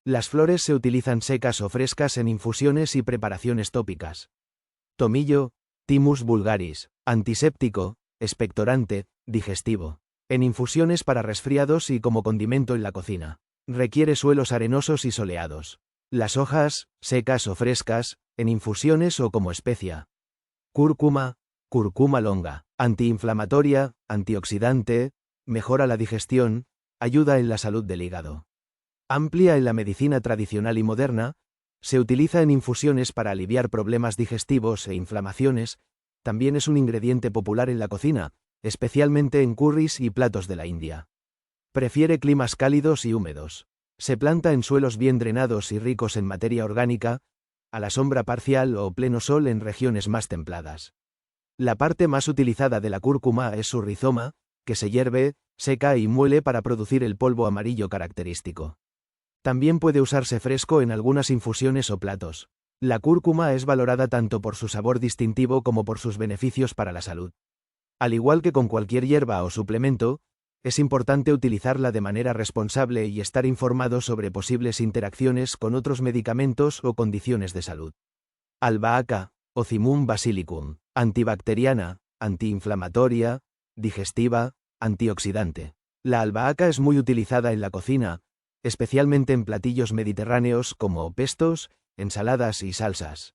Las flores se utilizan secas o frescas en infusiones y preparaciones tópicas. Tomillo, Thymus vulgaris, antiséptico, expectorante, digestivo. En infusiones para resfriados y como condimento en la cocina. Requiere suelos arenosos y soleados. Las hojas, secas o frescas, en infusiones o como especia. Cúrcuma, cúrcuma longa, antiinflamatoria, antioxidante, mejora la digestión, ayuda en la salud del hígado. Amplia en la medicina tradicional y moderna, se utiliza en infusiones para aliviar problemas digestivos e inflamaciones, también es un ingrediente popular en la cocina, especialmente en curries y platos de la India. Prefiere climas cálidos y húmedos. Se planta en suelos bien drenados y ricos en materia orgánica, a la sombra parcial o pleno sol en regiones más templadas. La parte más utilizada de la cúrcuma es su rizoma, que se hierve, seca y muele para producir el polvo amarillo característico. También puede usarse fresco en algunas infusiones o platos. La cúrcuma es valorada tanto por su sabor distintivo como por sus beneficios para la salud. Al igual que con cualquier hierba o suplemento, es importante utilizarla de manera responsable y estar informado sobre posibles interacciones con otros medicamentos o condiciones de salud. Albahaca, Ocimum basilicum, antibacteriana, antiinflamatoria, digestiva, antioxidante. La albahaca es muy utilizada en la cocina, especialmente en platillos mediterráneos como pestos, ensaladas y salsas.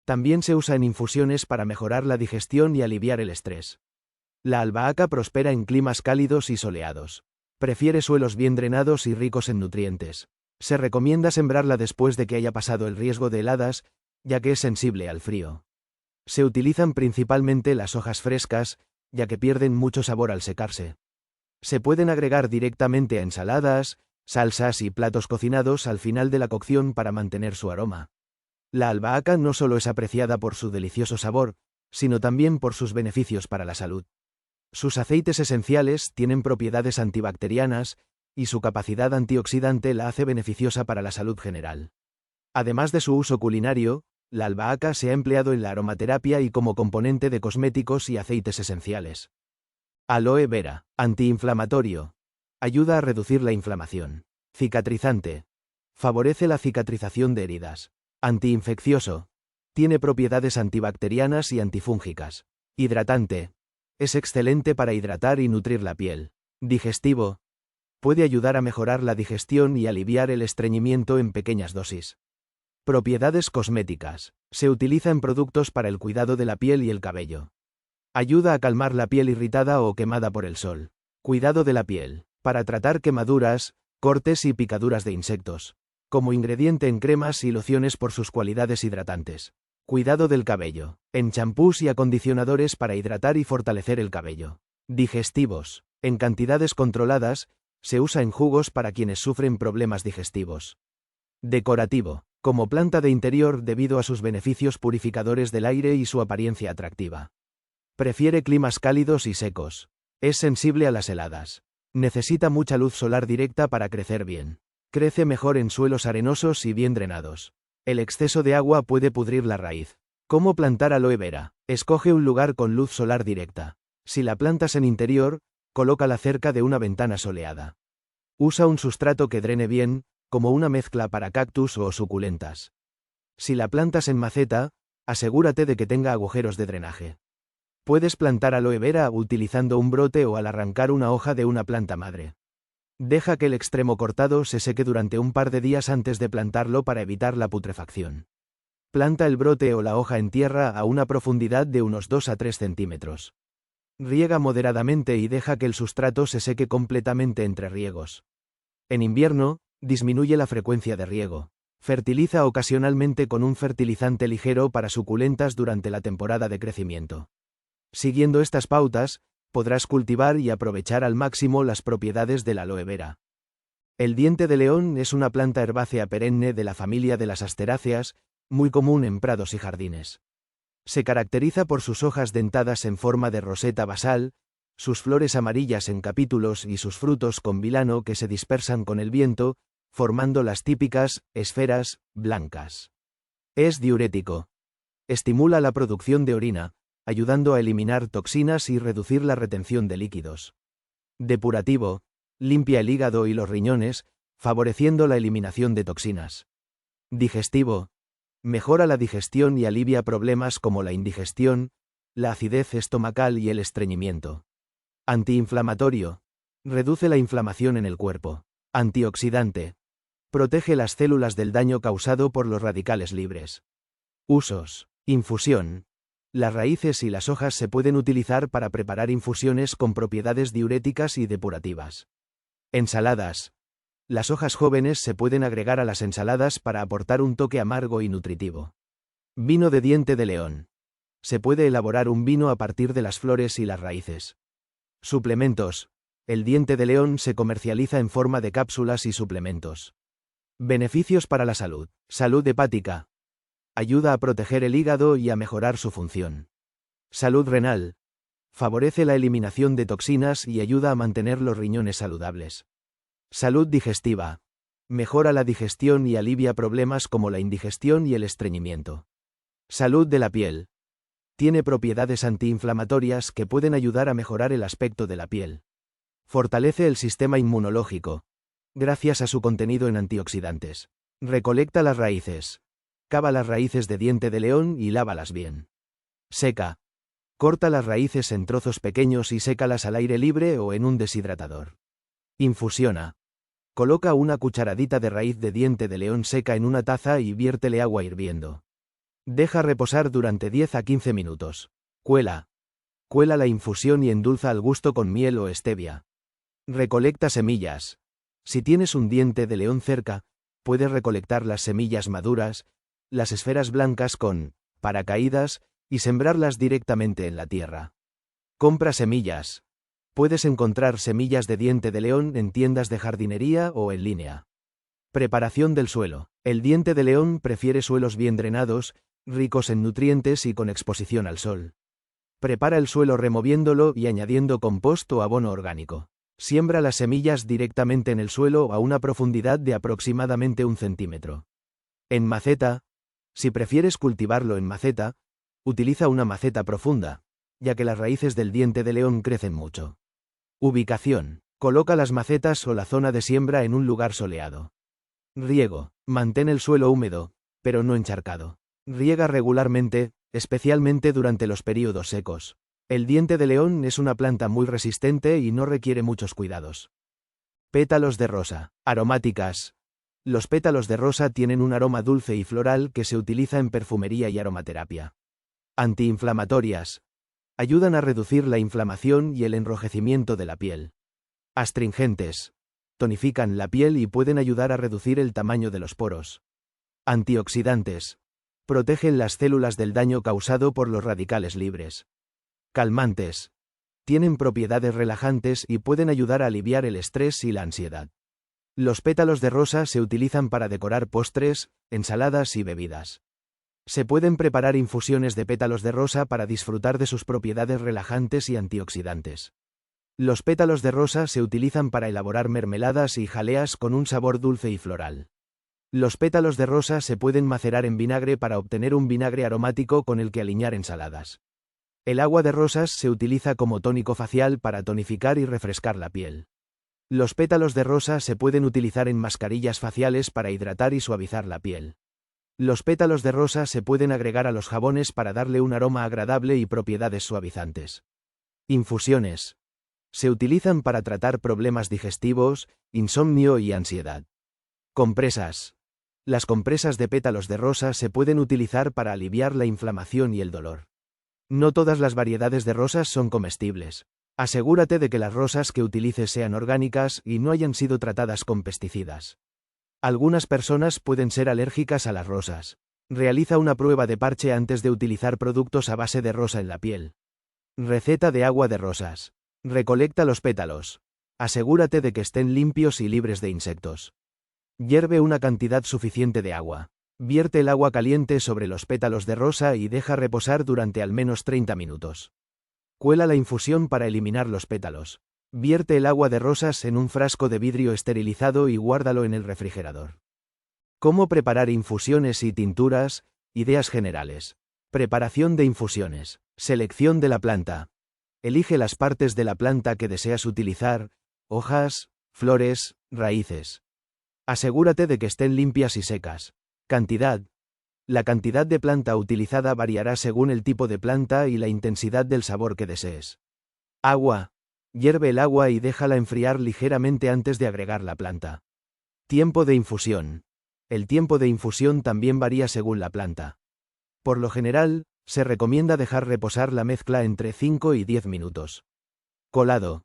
También se usa en infusiones para mejorar la digestión y aliviar el estrés. La albahaca prospera en climas cálidos y soleados. Prefiere suelos bien drenados y ricos en nutrientes. Se recomienda sembrarla después de que haya pasado el riesgo de heladas, ya que es sensible al frío. Se utilizan principalmente las hojas frescas, ya que pierden mucho sabor al secarse. Se pueden agregar directamente a ensaladas, salsas y platos cocinados al final de la cocción para mantener su aroma. La albahaca no solo es apreciada por su delicioso sabor, sino también por sus beneficios para la salud. Sus aceites esenciales tienen propiedades antibacterianas, y su capacidad antioxidante la hace beneficiosa para la salud general. Además de su uso culinario, la albahaca se ha empleado en la aromaterapia y como componente de cosméticos y aceites esenciales. Aloe vera, antiinflamatorio. Ayuda a reducir la inflamación. Cicatrizante. Favorece la cicatrización de heridas. Antiinfeccioso. Tiene propiedades antibacterianas y antifúngicas. Hidratante. Es excelente para hidratar y nutrir la piel. Digestivo. Puede ayudar a mejorar la digestión y aliviar el estreñimiento en pequeñas dosis. Propiedades cosméticas. Se utiliza en productos para el cuidado de la piel y el cabello. Ayuda a calmar la piel irritada o quemada por el sol. Cuidado de la piel. Para tratar quemaduras, cortes y picaduras de insectos. Como ingrediente en cremas y lociones por sus cualidades hidratantes. Cuidado del cabello. En champús y acondicionadores para hidratar y fortalecer el cabello. Digestivos. En cantidades controladas, se usa en jugos para quienes sufren problemas digestivos. Decorativo. Como planta de interior debido a sus beneficios purificadores del aire y su apariencia atractiva. Prefiere climas cálidos y secos. Es sensible a las heladas. Necesita mucha luz solar directa para crecer bien. Crece mejor en suelos arenosos y bien drenados. El exceso de agua puede pudrir la raíz. ¿Cómo plantar aloe vera? Escoge un lugar con luz solar directa. Si la plantas en interior, colócala cerca de una ventana soleada. Usa un sustrato que drene bien, como una mezcla para cactus o suculentas. Si la plantas en maceta, asegúrate de que tenga agujeros de drenaje. Puedes plantar aloe vera utilizando un brote o al arrancar una hoja de una planta madre. Deja que el extremo cortado se seque durante un par de días antes de plantarlo para evitar la putrefacción. Planta el brote o la hoja en tierra a una profundidad de unos 2 a 3 centímetros. Riega moderadamente y deja que el sustrato se seque completamente entre riegos. En invierno, disminuye la frecuencia de riego. Fertiliza ocasionalmente con un fertilizante ligero para suculentas durante la temporada de crecimiento. Siguiendo estas pautas, podrás cultivar y aprovechar al máximo las propiedades del aloe vera. El diente de león es una planta herbácea perenne de la familia de las asteráceas, muy común en prados y jardines. Se caracteriza por sus hojas dentadas en forma de roseta basal, sus flores amarillas en capítulos y sus frutos con vilano que se dispersan con el viento, formando las típicas esferas blancas. Es diurético. Estimula la producción de orina, ayudando a eliminar toxinas y reducir la retención de líquidos. Depurativo. Limpia el hígado y los riñones, favoreciendo la eliminación de toxinas. Digestivo. Mejora la digestión y alivia problemas como la indigestión, la acidez estomacal y el estreñimiento. Antiinflamatorio. Reduce la inflamación en el cuerpo. Antioxidante. Protege las células del daño causado por los radicales libres. Usos. Infusión. Las raíces y las hojas se pueden utilizar para preparar infusiones con propiedades diuréticas y depurativas. Ensaladas. Las hojas jóvenes se pueden agregar a las ensaladas para aportar un toque amargo y nutritivo. Vino de diente de león. Se puede elaborar un vino a partir de las flores y las raíces. Suplementos. El diente de león se comercializa en forma de cápsulas y suplementos. Beneficios para la salud. Salud hepática. Ayuda a proteger el hígado y a mejorar su función. Salud renal. Favorece la eliminación de toxinas y ayuda a mantener los riñones saludables. Salud digestiva. Mejora la digestión y alivia problemas como la indigestión y el estreñimiento. Salud de la piel. Tiene propiedades antiinflamatorias que pueden ayudar a mejorar el aspecto de la piel. Fortalece el sistema inmunológico, gracias a su contenido en antioxidantes. Recolecta las raíces. Cava las raíces de diente de león y lávalas bien. Seca. Corta las raíces en trozos pequeños y sécalas al aire libre o en un deshidratador. Infusiona. Coloca una cucharadita de raíz de diente de león seca en una taza y viértele agua hirviendo. Deja reposar durante 10 a 15 minutos. Cuela. Cuela la infusión y endulza al gusto con miel o stevia. Recolecta semillas. Si tienes un diente de león cerca, puedes recolectar las semillas maduras, las esferas blancas con paracaídas, y sembrarlas directamente en la tierra. Compra semillas. Puedes encontrar semillas de diente de león en tiendas de jardinería o en línea. Preparación del suelo. El diente de león prefiere suelos bien drenados, ricos en nutrientes y con exposición al sol. Prepara el suelo removiéndolo y añadiendo compost o abono orgánico. Siembra las semillas directamente en el suelo a una profundidad de aproximadamente 1 centímetro. En maceta. Si prefieres cultivarlo en maceta, utiliza una maceta profunda, ya que las raíces del diente de león crecen mucho. Ubicación. Coloca las macetas o la zona de siembra en un lugar soleado. Riego. Mantén el suelo húmedo, pero no encharcado. Riega regularmente, especialmente durante los períodos secos. El diente de león es una planta muy resistente y no requiere muchos cuidados. Pétalos de rosa. Aromáticas. Los pétalos de rosa tienen un aroma dulce y floral que se utiliza en perfumería y aromaterapia. Antiinflamatorias. Ayudan a reducir la inflamación y el enrojecimiento de la piel. Astringentes. Tonifican la piel y pueden ayudar a reducir el tamaño de los poros. Antioxidantes. Protegen las células del daño causado por los radicales libres. Calmantes. Tienen propiedades relajantes y pueden ayudar a aliviar el estrés y la ansiedad. Los pétalos de rosa se utilizan para decorar postres, ensaladas y bebidas. Se pueden preparar infusiones de pétalos de rosa para disfrutar de sus propiedades relajantes y antioxidantes. Los pétalos de rosa se utilizan para elaborar mermeladas y jaleas con un sabor dulce y floral. Los pétalos de rosa se pueden macerar en vinagre para obtener un vinagre aromático con el que aliñar ensaladas. El agua de rosas se utiliza como tónico facial para tonificar y refrescar la piel. Los pétalos de rosa se pueden utilizar en mascarillas faciales para hidratar y suavizar la piel. Los pétalos de rosa se pueden agregar a los jabones para darle un aroma agradable y propiedades suavizantes. Infusiones. Se utilizan para tratar problemas digestivos, insomnio y ansiedad. Compresas. Las compresas de pétalos de rosa se pueden utilizar para aliviar la inflamación y el dolor. No todas las variedades de rosas son comestibles. Asegúrate de que las rosas que utilices sean orgánicas y no hayan sido tratadas con pesticidas. Algunas personas pueden ser alérgicas a las rosas. Realiza una prueba de parche antes de utilizar productos a base de rosa en la piel. Receta de agua de rosas. Recolecta los pétalos. Asegúrate de que estén limpios y libres de insectos. Hierve una cantidad suficiente de agua. Vierte el agua caliente sobre los pétalos de rosa y deja reposar durante al menos 30 minutos. Cuela la infusión para eliminar los pétalos. Vierte el agua de rosas en un frasco de vidrio esterilizado y guárdalo en el refrigerador. ¿Cómo preparar infusiones y tinturas? Ideas generales. Preparación de infusiones. Selección de la planta. Elige las partes de la planta que deseas utilizar: hojas, flores, raíces. Asegúrate de que estén limpias y secas. Cantidad. La cantidad de planta utilizada variará según el tipo de planta y la intensidad del sabor que desees. Agua. Hierve el agua y déjala enfriar ligeramente antes de agregar la planta. Tiempo de infusión. El tiempo de infusión también varía según la planta. Por lo general, se recomienda dejar reposar la mezcla entre 5 y 10 minutos. Colado.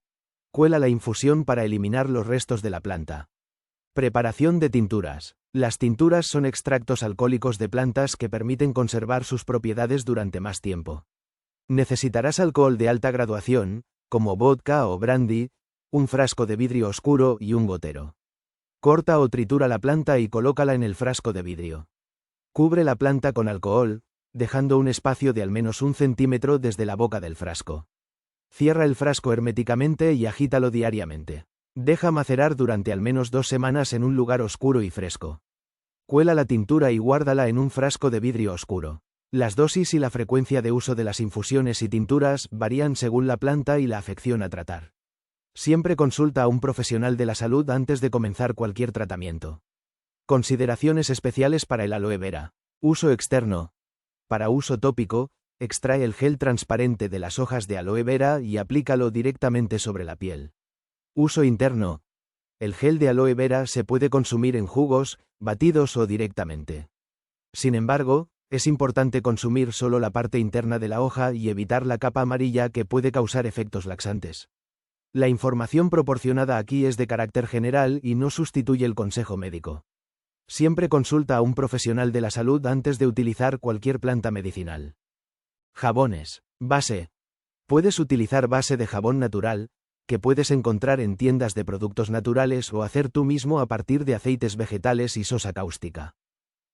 Cuela la infusión para eliminar los restos de la planta. Preparación de tinturas. Las tinturas son extractos alcohólicos de plantas que permiten conservar sus propiedades durante más tiempo. Necesitarás alcohol de alta graduación, como vodka o brandy, un frasco de vidrio oscuro y un gotero. Corta o tritura la planta y colócala en el frasco de vidrio. Cubre la planta con alcohol, dejando un espacio de al menos 1 centímetro desde la boca del frasco. Cierra el frasco herméticamente y agítalo diariamente. Deja macerar durante al menos 2 semanas en un lugar oscuro y fresco. Cuela la tintura y guárdala en un frasco de vidrio oscuro. Las dosis y la frecuencia de uso de las infusiones y tinturas varían según la planta y la afección a tratar. Siempre consulta a un profesional de la salud antes de comenzar cualquier tratamiento. Consideraciones especiales para el aloe vera. Uso externo. Para uso tópico, extrae el gel transparente de las hojas de aloe vera y aplícalo directamente sobre la piel. Uso interno. El gel de aloe vera se puede consumir en jugos, batidos o directamente. Sin embargo, es importante consumir solo la parte interna de la hoja y evitar la capa amarilla que puede causar efectos laxantes. La información proporcionada aquí es de carácter general y no sustituye el consejo médico. Siempre consulta a un profesional de la salud antes de utilizar cualquier planta medicinal. Jabones. Base. Puedes utilizar base de jabón natural, que puedes encontrar en tiendas de productos naturales o hacer tú mismo a partir de aceites vegetales y sosa cáustica.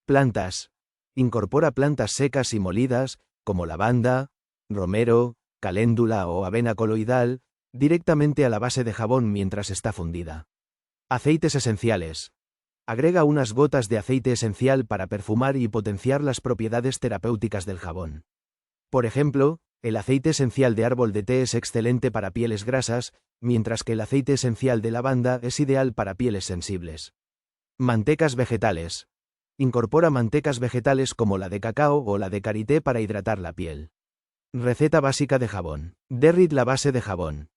Plantas. Incorpora plantas secas y molidas, como lavanda, romero, caléndula o avena coloidal, directamente a la base de jabón mientras está fundida. Aceites esenciales. Agrega unas gotas de aceite esencial para perfumar y potenciar las propiedades terapéuticas del jabón. Por ejemplo, el aceite esencial de árbol de té es excelente para pieles grasas, mientras que el aceite esencial de lavanda es ideal para pieles sensibles. Mantecas vegetales. Incorpora mantecas vegetales como la de cacao o la de karité para hidratar la piel. Receta básica de jabón. Derrit la base de jabón.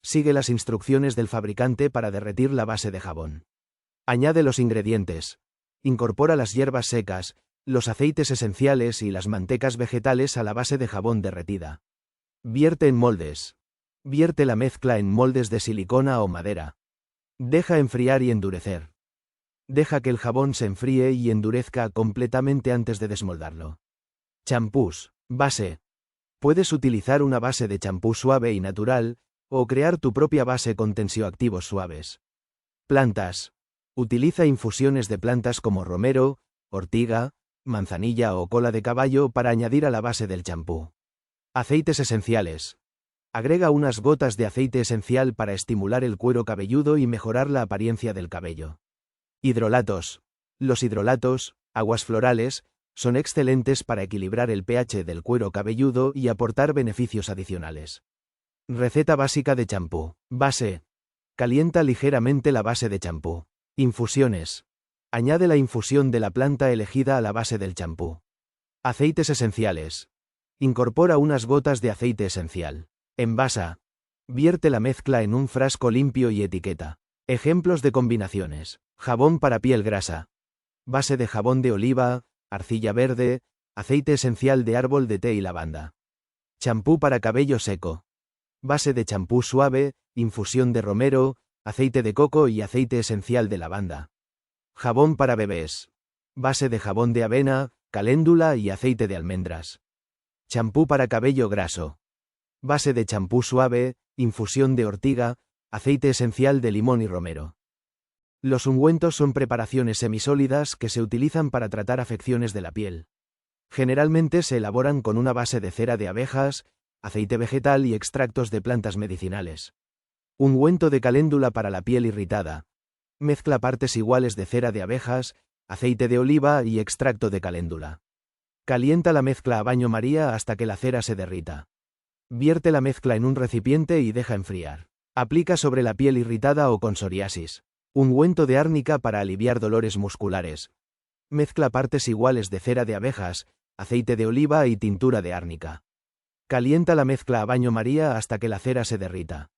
Sigue las instrucciones del fabricante para derretir la base de jabón. Añade los ingredientes. Incorpora las hierbas secas, los aceites esenciales y las mantecas vegetales a la base de jabón derretida. Vierte en moldes. Vierte la mezcla en moldes de silicona o madera. Deja enfriar y endurecer. Deja que el jabón se enfríe y endurezca completamente antes de desmoldarlo. Champús. Base. Puedes utilizar una base de champú suave y natural, o crear tu propia base con tensioactivos suaves. Plantas. Utiliza infusiones de plantas como romero, ortiga, manzanilla o cola de caballo para añadir a la base del champú. Aceites esenciales. Agrega unas gotas de aceite esencial para estimular el cuero cabelludo y mejorar la apariencia del cabello. Hidrolatos. Los hidrolatos, aguas florales, son excelentes para equilibrar el pH del cuero cabelludo y aportar beneficios adicionales. Receta básica de champú. Base. Calienta ligeramente la base de champú. Infusiones. Añade la infusión de la planta elegida a la base del champú. Aceites esenciales. Incorpora unas gotas de aceite esencial. Envasa. Vierte la mezcla en un frasco limpio y etiqueta. Ejemplos de combinaciones. Jabón para piel grasa. Base de jabón de oliva, arcilla verde, aceite esencial de árbol de té y lavanda. Champú para cabello seco. Base de champú suave, infusión de romero, aceite de coco y aceite esencial de lavanda. Jabón para bebés. Base de jabón de avena, caléndula y aceite de almendras. Champú para cabello graso. Base de champú suave, infusión de ortiga, aceite esencial de limón y romero. Los ungüentos son preparaciones semisólidas que se utilizan para tratar afecciones de la piel. Generalmente se elaboran con una base de cera de abejas, aceite vegetal y extractos de plantas medicinales. Ungüento de caléndula para la piel irritada. Mezcla partes iguales de cera de abejas, aceite de oliva y extracto de caléndula. Calienta la mezcla a baño María hasta que la cera se derrita. Vierte la mezcla en un recipiente y deja enfriar. Aplica sobre la piel irritada o con psoriasis. Ungüento de árnica para aliviar dolores musculares. Mezcla partes iguales de cera de abejas, aceite de oliva y tintura de árnica. Calienta la mezcla a baño María hasta que la cera se derrita.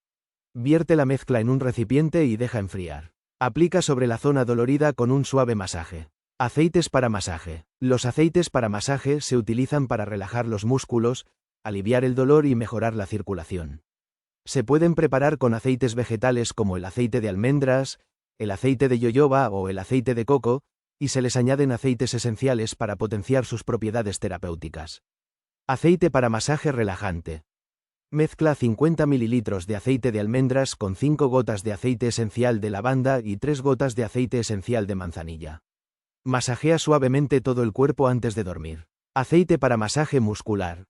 Vierte la mezcla en un recipiente y deja enfriar. Aplica sobre la zona dolorida con un suave masaje. Aceites para masaje. Los aceites para masaje se utilizan para relajar los músculos, aliviar el dolor y mejorar la circulación. Se pueden preparar con aceites vegetales como el aceite de almendras, el aceite de yoyoba o el aceite de coco, y se les añaden aceites esenciales para potenciar sus propiedades terapéuticas. Aceite para masaje relajante. Mezcla 50 ml de aceite de almendras con 5 gotas de aceite esencial de lavanda y 3 gotas de aceite esencial de manzanilla. Masajea suavemente todo el cuerpo antes de dormir. Aceite para masaje muscular.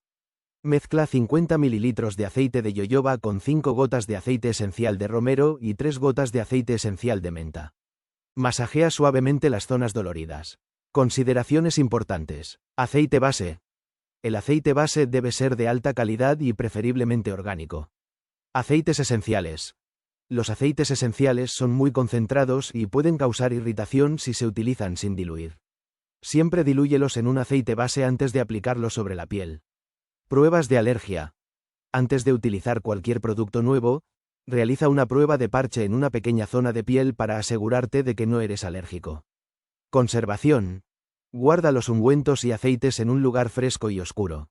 Mezcla 50 ml de aceite de yoyoba con 5 gotas de aceite esencial de romero y 3 gotas de aceite esencial de menta. Masajea suavemente las zonas doloridas. Consideraciones importantes. Aceite base. El aceite base debe ser de alta calidad y preferiblemente orgánico. Aceites esenciales. Los aceites esenciales son muy concentrados y pueden causar irritación si se utilizan sin diluir. Siempre dilúyelos en un aceite base antes de aplicarlo sobre la piel. Pruebas de alergia. Antes de utilizar cualquier producto nuevo, realiza una prueba de parche en una pequeña zona de piel para asegurarte de que no eres alérgico. Conservación. Guarda los ungüentos y aceites en un lugar fresco y oscuro.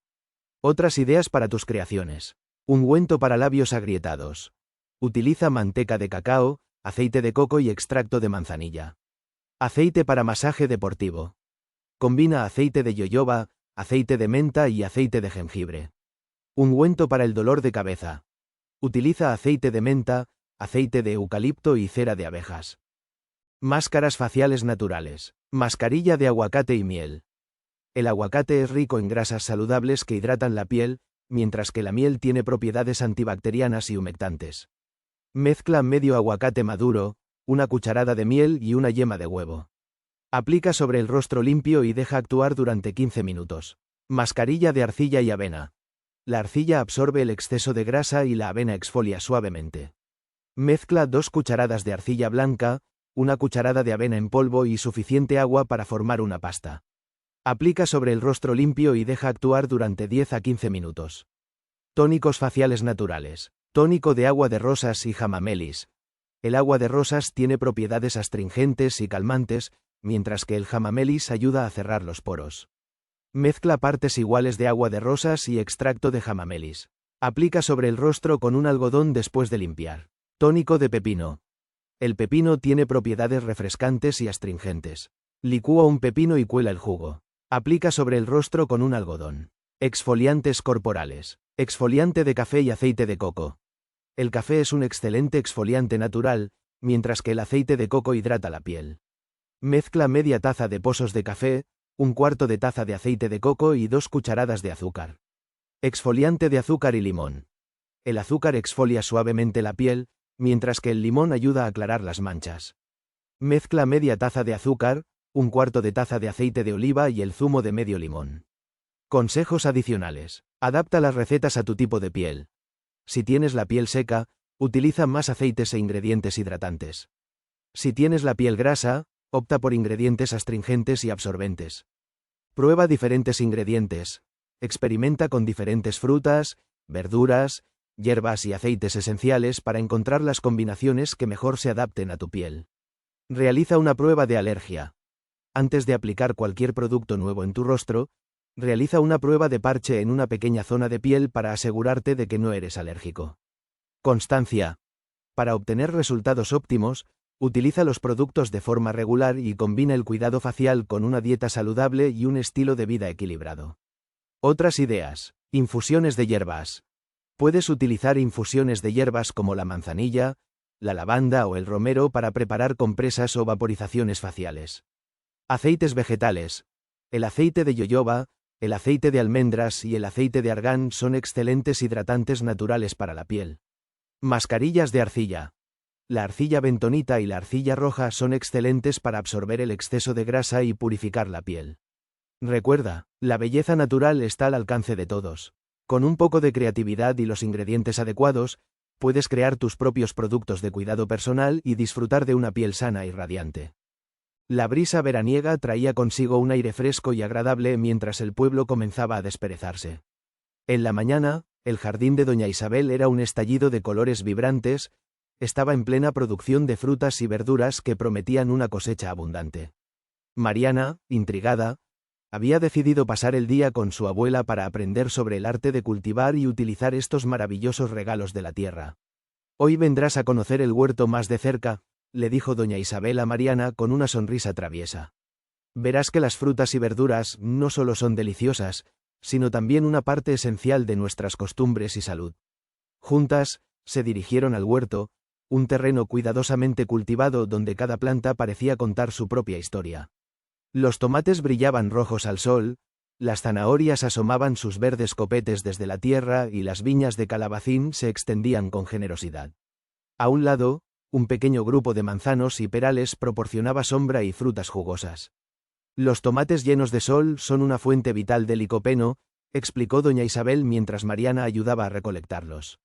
Otras ideas para tus creaciones. Ungüento para labios agrietados. Utiliza manteca de cacao, aceite de coco y extracto de manzanilla. Aceite para masaje deportivo. Combina aceite de yoyoba, aceite de menta y aceite de jengibre. Ungüento para el dolor de cabeza. Utiliza aceite de menta, aceite de eucalipto y cera de abejas. Máscaras faciales naturales. Mascarilla de aguacate y miel. El aguacate es rico en grasas saludables que hidratan la piel, mientras que la miel tiene propiedades antibacterianas y humectantes. Mezcla medio aguacate maduro, una cucharada de miel y una yema de huevo. Aplica sobre el rostro limpio y deja actuar durante 15 minutos. Mascarilla de arcilla y avena. La arcilla absorbe el exceso de grasa y la avena exfolia suavemente. Mezcla 2 cucharadas de arcilla blanca, una cucharada de avena en polvo y suficiente agua para formar una pasta. Aplica sobre el rostro limpio y deja actuar durante 10 a 15 minutos. Tónicos faciales naturales. Tónico de agua de rosas y hamamelis. El agua de rosas tiene propiedades astringentes y calmantes, mientras que el hamamelis ayuda a cerrar los poros. Mezcla partes iguales de agua de rosas y extracto de hamamelis. Aplica sobre el rostro con un algodón después de limpiar. Tónico de pepino. El pepino tiene propiedades refrescantes y astringentes. Licúa un pepino y cuela el jugo. Aplica sobre el rostro con un algodón. Exfoliantes corporales. Exfoliante de café y aceite de coco. El café es un excelente exfoliante natural, mientras que el aceite de coco hidrata la piel. Mezcla media taza de pozos de café, un cuarto de taza de aceite de coco y 2 cucharadas de azúcar. Exfoliante de azúcar y limón. El azúcar exfolia suavemente la piel, mientras que el limón ayuda a aclarar las manchas. Mezcla media taza de azúcar, un cuarto de taza de aceite de oliva y el zumo de medio limón. Consejos adicionales. Adapta las recetas a tu tipo de piel. Si tienes la piel seca, utiliza más aceites e ingredientes hidratantes. Si tienes la piel grasa, opta por ingredientes astringentes y absorbentes. Prueba diferentes ingredientes. Experimenta con diferentes frutas, verduras, hierbas y aceites esenciales para encontrar las combinaciones que mejor se adapten a tu piel. Realiza una prueba de alergia. Antes de aplicar cualquier producto nuevo en tu rostro, realiza una prueba de parche en una pequeña zona de piel para asegurarte de que no eres alérgico. Constancia. Para obtener resultados óptimos, utiliza los productos de forma regular y combina el cuidado facial con una dieta saludable y un estilo de vida equilibrado. Otras ideas. Infusiones de hierbas. Puedes utilizar infusiones de hierbas como la manzanilla, la lavanda o el romero para preparar compresas o vaporizaciones faciales. Aceites vegetales. El aceite de yoyoba, el aceite de almendras y el aceite de argán son excelentes hidratantes naturales para la piel. Mascarillas de arcilla. La arcilla bentonita y la arcilla roja son excelentes para absorber el exceso de grasa y purificar la piel. Recuerda, la belleza natural está al alcance de todos. Con un poco de creatividad y los ingredientes adecuados, puedes crear tus propios productos de cuidado personal y disfrutar de una piel sana y radiante. La brisa veraniega traía consigo un aire fresco y agradable mientras el pueblo comenzaba a desperezarse. En la mañana, el jardín de Doña Isabel era un estallido de colores vibrantes, estaba en plena producción de frutas y verduras que prometían una cosecha abundante. Mariana, intrigada, había decidido pasar el día con su abuela para aprender sobre el arte de cultivar y utilizar estos maravillosos regalos de la tierra. «Hoy vendrás a conocer el huerto más de cerca», le dijo doña Isabel a Mariana con una sonrisa traviesa. «Verás que las frutas y verduras no solo son deliciosas, sino también una parte esencial de nuestras costumbres y salud». Juntas, se dirigieron al huerto, un terreno cuidadosamente cultivado donde cada planta parecía contar su propia historia. Los tomates brillaban rojos al sol, las zanahorias asomaban sus verdes copetes desde la tierra y las viñas de calabacín se extendían con generosidad. A un lado, un pequeño grupo de manzanos y perales proporcionaba sombra y frutas jugosas. «Los tomates llenos de sol son una fuente vital de licopeno», explicó doña Isabel mientras Mariana ayudaba a recolectarlos.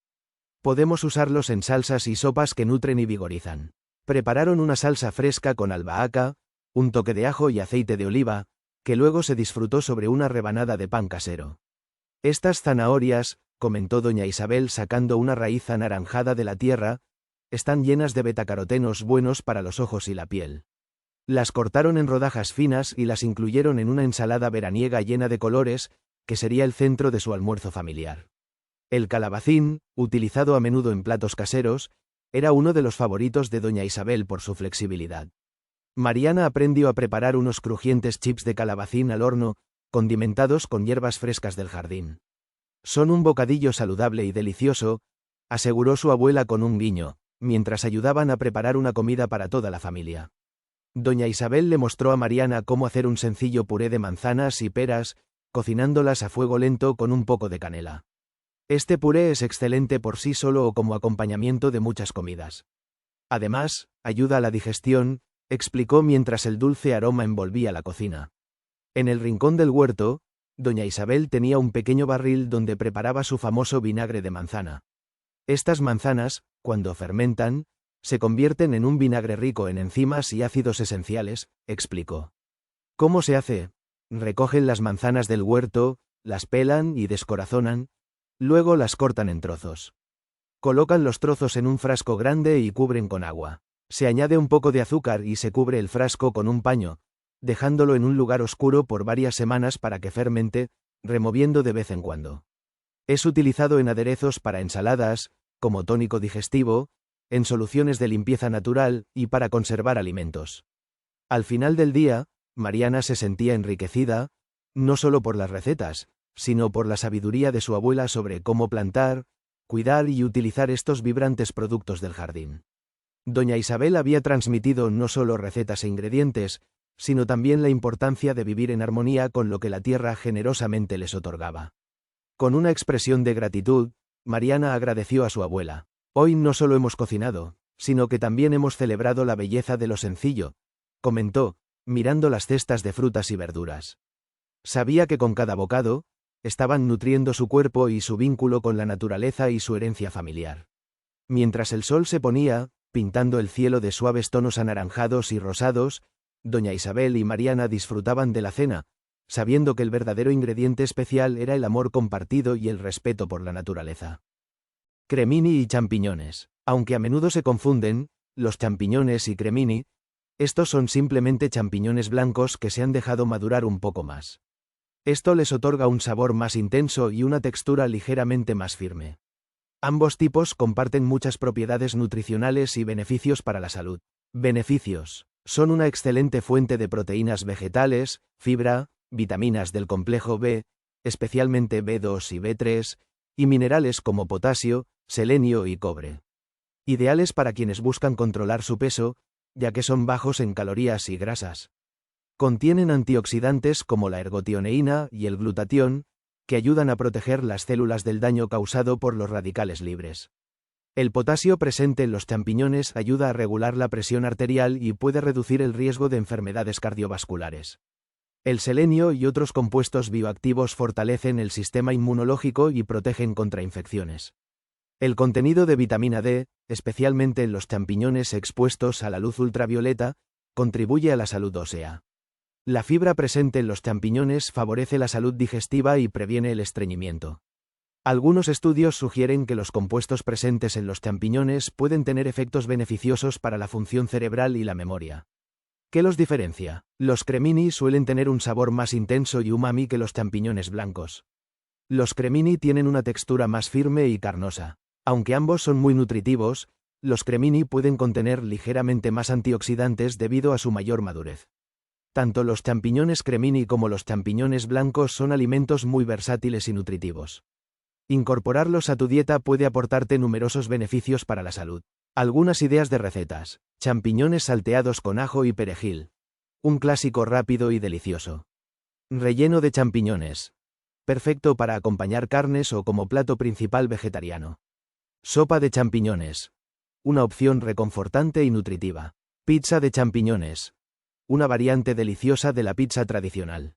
«Podemos usarlos en salsas y sopas que nutren y vigorizan». Prepararon una salsa fresca con albahaca, un toque de ajo y aceite de oliva, que luego se disfrutó sobre una rebanada de pan casero. «Estas zanahorias», comentó doña Isabel sacando una raíz anaranjada de la tierra, «están llenas de betacarotenos buenos para los ojos y la piel». Las cortaron en rodajas finas y las incluyeron en una ensalada veraniega llena de colores, que sería el centro de su almuerzo familiar. El calabacín, utilizado a menudo en platos caseros, era uno de los favoritos de doña Isabel por su flexibilidad. Mariana aprendió a preparar unos crujientes chips de calabacín al horno, condimentados con hierbas frescas del jardín. «Son un bocadillo saludable y delicioso», aseguró su abuela con un guiño, mientras ayudaban a preparar una comida para toda la familia. Doña Isabel le mostró a Mariana cómo hacer un sencillo puré de manzanas y peras, cocinándolas a fuego lento con un poco de canela. «Este puré es excelente por sí solo o como acompañamiento de muchas comidas. Además, ayuda a la digestión», explicó mientras el dulce aroma envolvía la cocina. En el rincón del huerto, doña Isabel tenía un pequeño barril donde preparaba su famoso vinagre de manzana. Estas manzanas, cuando fermentan, se convierten en un vinagre rico en enzimas y ácidos esenciales, explicó. «¿Cómo se hace? Recogen las manzanas del huerto, las pelan y descorazonan, luego las cortan en trozos. Colocan los trozos en un frasco grande y cubren con agua. Se añade un poco de azúcar y se cubre el frasco con un paño, dejándolo en un lugar oscuro por varias semanas para que fermente, removiendo de vez en cuando. Es utilizado en aderezos para ensaladas, como tónico digestivo, en soluciones de limpieza natural y para conservar alimentos». Al final del día, Mariana se sentía enriquecida, no solo por las recetas, sino por la sabiduría de su abuela sobre cómo plantar, cuidar y utilizar estos vibrantes productos del jardín. Doña Isabel había transmitido no solo recetas e ingredientes, sino también la importancia de vivir en armonía con lo que la tierra generosamente les otorgaba. Con una expresión de gratitud, Mariana agradeció a su abuela. «Hoy no solo hemos cocinado, sino que también hemos celebrado la belleza de lo sencillo», comentó, mirando las cestas de frutas y verduras. Sabía que con cada bocado, estaban nutriendo su cuerpo y su vínculo con la naturaleza y su herencia familiar. Mientras el sol se ponía, pintando el cielo de suaves tonos anaranjados y rosados, doña Isabel y Mariana disfrutaban de la cena, sabiendo que el verdadero ingrediente especial era el amor compartido y el respeto por la naturaleza. Cremini y champiñones. Aunque a menudo se confunden, los champiñones y cremini, estos son simplemente champiñones blancos que se han dejado madurar un poco más. Esto les otorga un sabor más intenso y una textura ligeramente más firme. Ambos tipos comparten muchas propiedades nutricionales y beneficios para la salud. Beneficios. Son una excelente fuente de proteínas vegetales, fibra, vitaminas del complejo B, especialmente B2 y B3, y minerales como potasio, selenio y cobre. Ideales para quienes buscan controlar su peso, ya que son bajos en calorías y grasas. Contienen antioxidantes como la ergotioneína y el glutatión, que ayudan a proteger las células del daño causado por los radicales libres. El potasio presente en los champiñones ayuda a regular la presión arterial y puede reducir el riesgo de enfermedades cardiovasculares. El selenio y otros compuestos bioactivos fortalecen el sistema inmunológico y protegen contra infecciones. El contenido de vitamina D, especialmente en los champiñones expuestos a la luz ultravioleta, contribuye a la salud ósea. La fibra presente en los champiñones favorece la salud digestiva y previene el estreñimiento. Algunos estudios sugieren que los compuestos presentes en los champiñones pueden tener efectos beneficiosos para la función cerebral y la memoria. ¿Qué los diferencia? Los cremini suelen tener un sabor más intenso y umami que los champiñones blancos. Los cremini tienen una textura más firme y carnosa. Aunque ambos son muy nutritivos, los cremini pueden contener ligeramente más antioxidantes debido a su mayor madurez. Tanto los champiñones cremini como los champiñones blancos son alimentos muy versátiles y nutritivos. Incorporarlos a tu dieta puede aportarte numerosos beneficios para la salud. Algunas ideas de recetas. Champiñones salteados con ajo y perejil. Un clásico rápido y delicioso. Relleno de champiñones. Perfecto para acompañar carnes o como plato principal vegetariano. Sopa de champiñones. Una opción reconfortante y nutritiva. Pizza de champiñones. Una variante deliciosa de la pizza tradicional.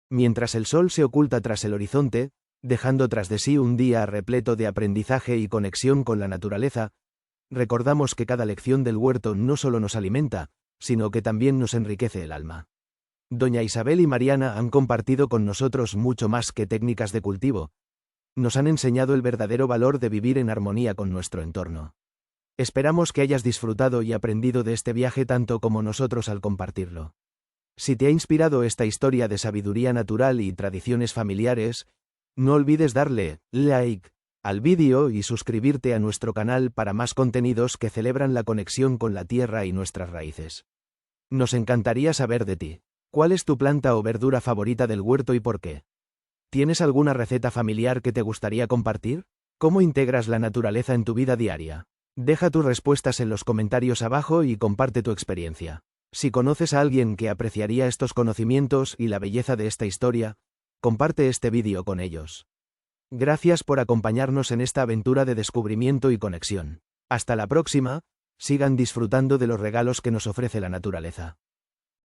Mientras el sol se oculta tras el horizonte, dejando tras de sí un día repleto de aprendizaje y conexión con la naturaleza, recordamos que cada lección del huerto no solo nos alimenta, sino que también nos enriquece el alma. Doña Isabel y Mariana han compartido con nosotros mucho más que técnicas de cultivo. Nos han enseñado el verdadero valor de vivir en armonía con nuestro entorno. Esperamos que hayas disfrutado y aprendido de este viaje tanto como nosotros al compartirlo. Si te ha inspirado esta historia de sabiduría natural y tradiciones familiares, no olvides darle like al vídeo y suscribirte a nuestro canal para más contenidos que celebran la conexión con la tierra y nuestras raíces. Nos encantaría saber de ti. ¿Cuál es tu planta o verdura favorita del huerto y por qué? ¿Tienes alguna receta familiar que te gustaría compartir? ¿Cómo integras la naturaleza en tu vida diaria? Deja tus respuestas en los comentarios abajo y comparte tu experiencia. Si conoces a alguien que apreciaría estos conocimientos y la belleza de esta historia, comparte este vídeo con ellos. Gracias por acompañarnos en esta aventura de descubrimiento y conexión. Hasta la próxima, sigan disfrutando de los regalos que nos ofrece la naturaleza.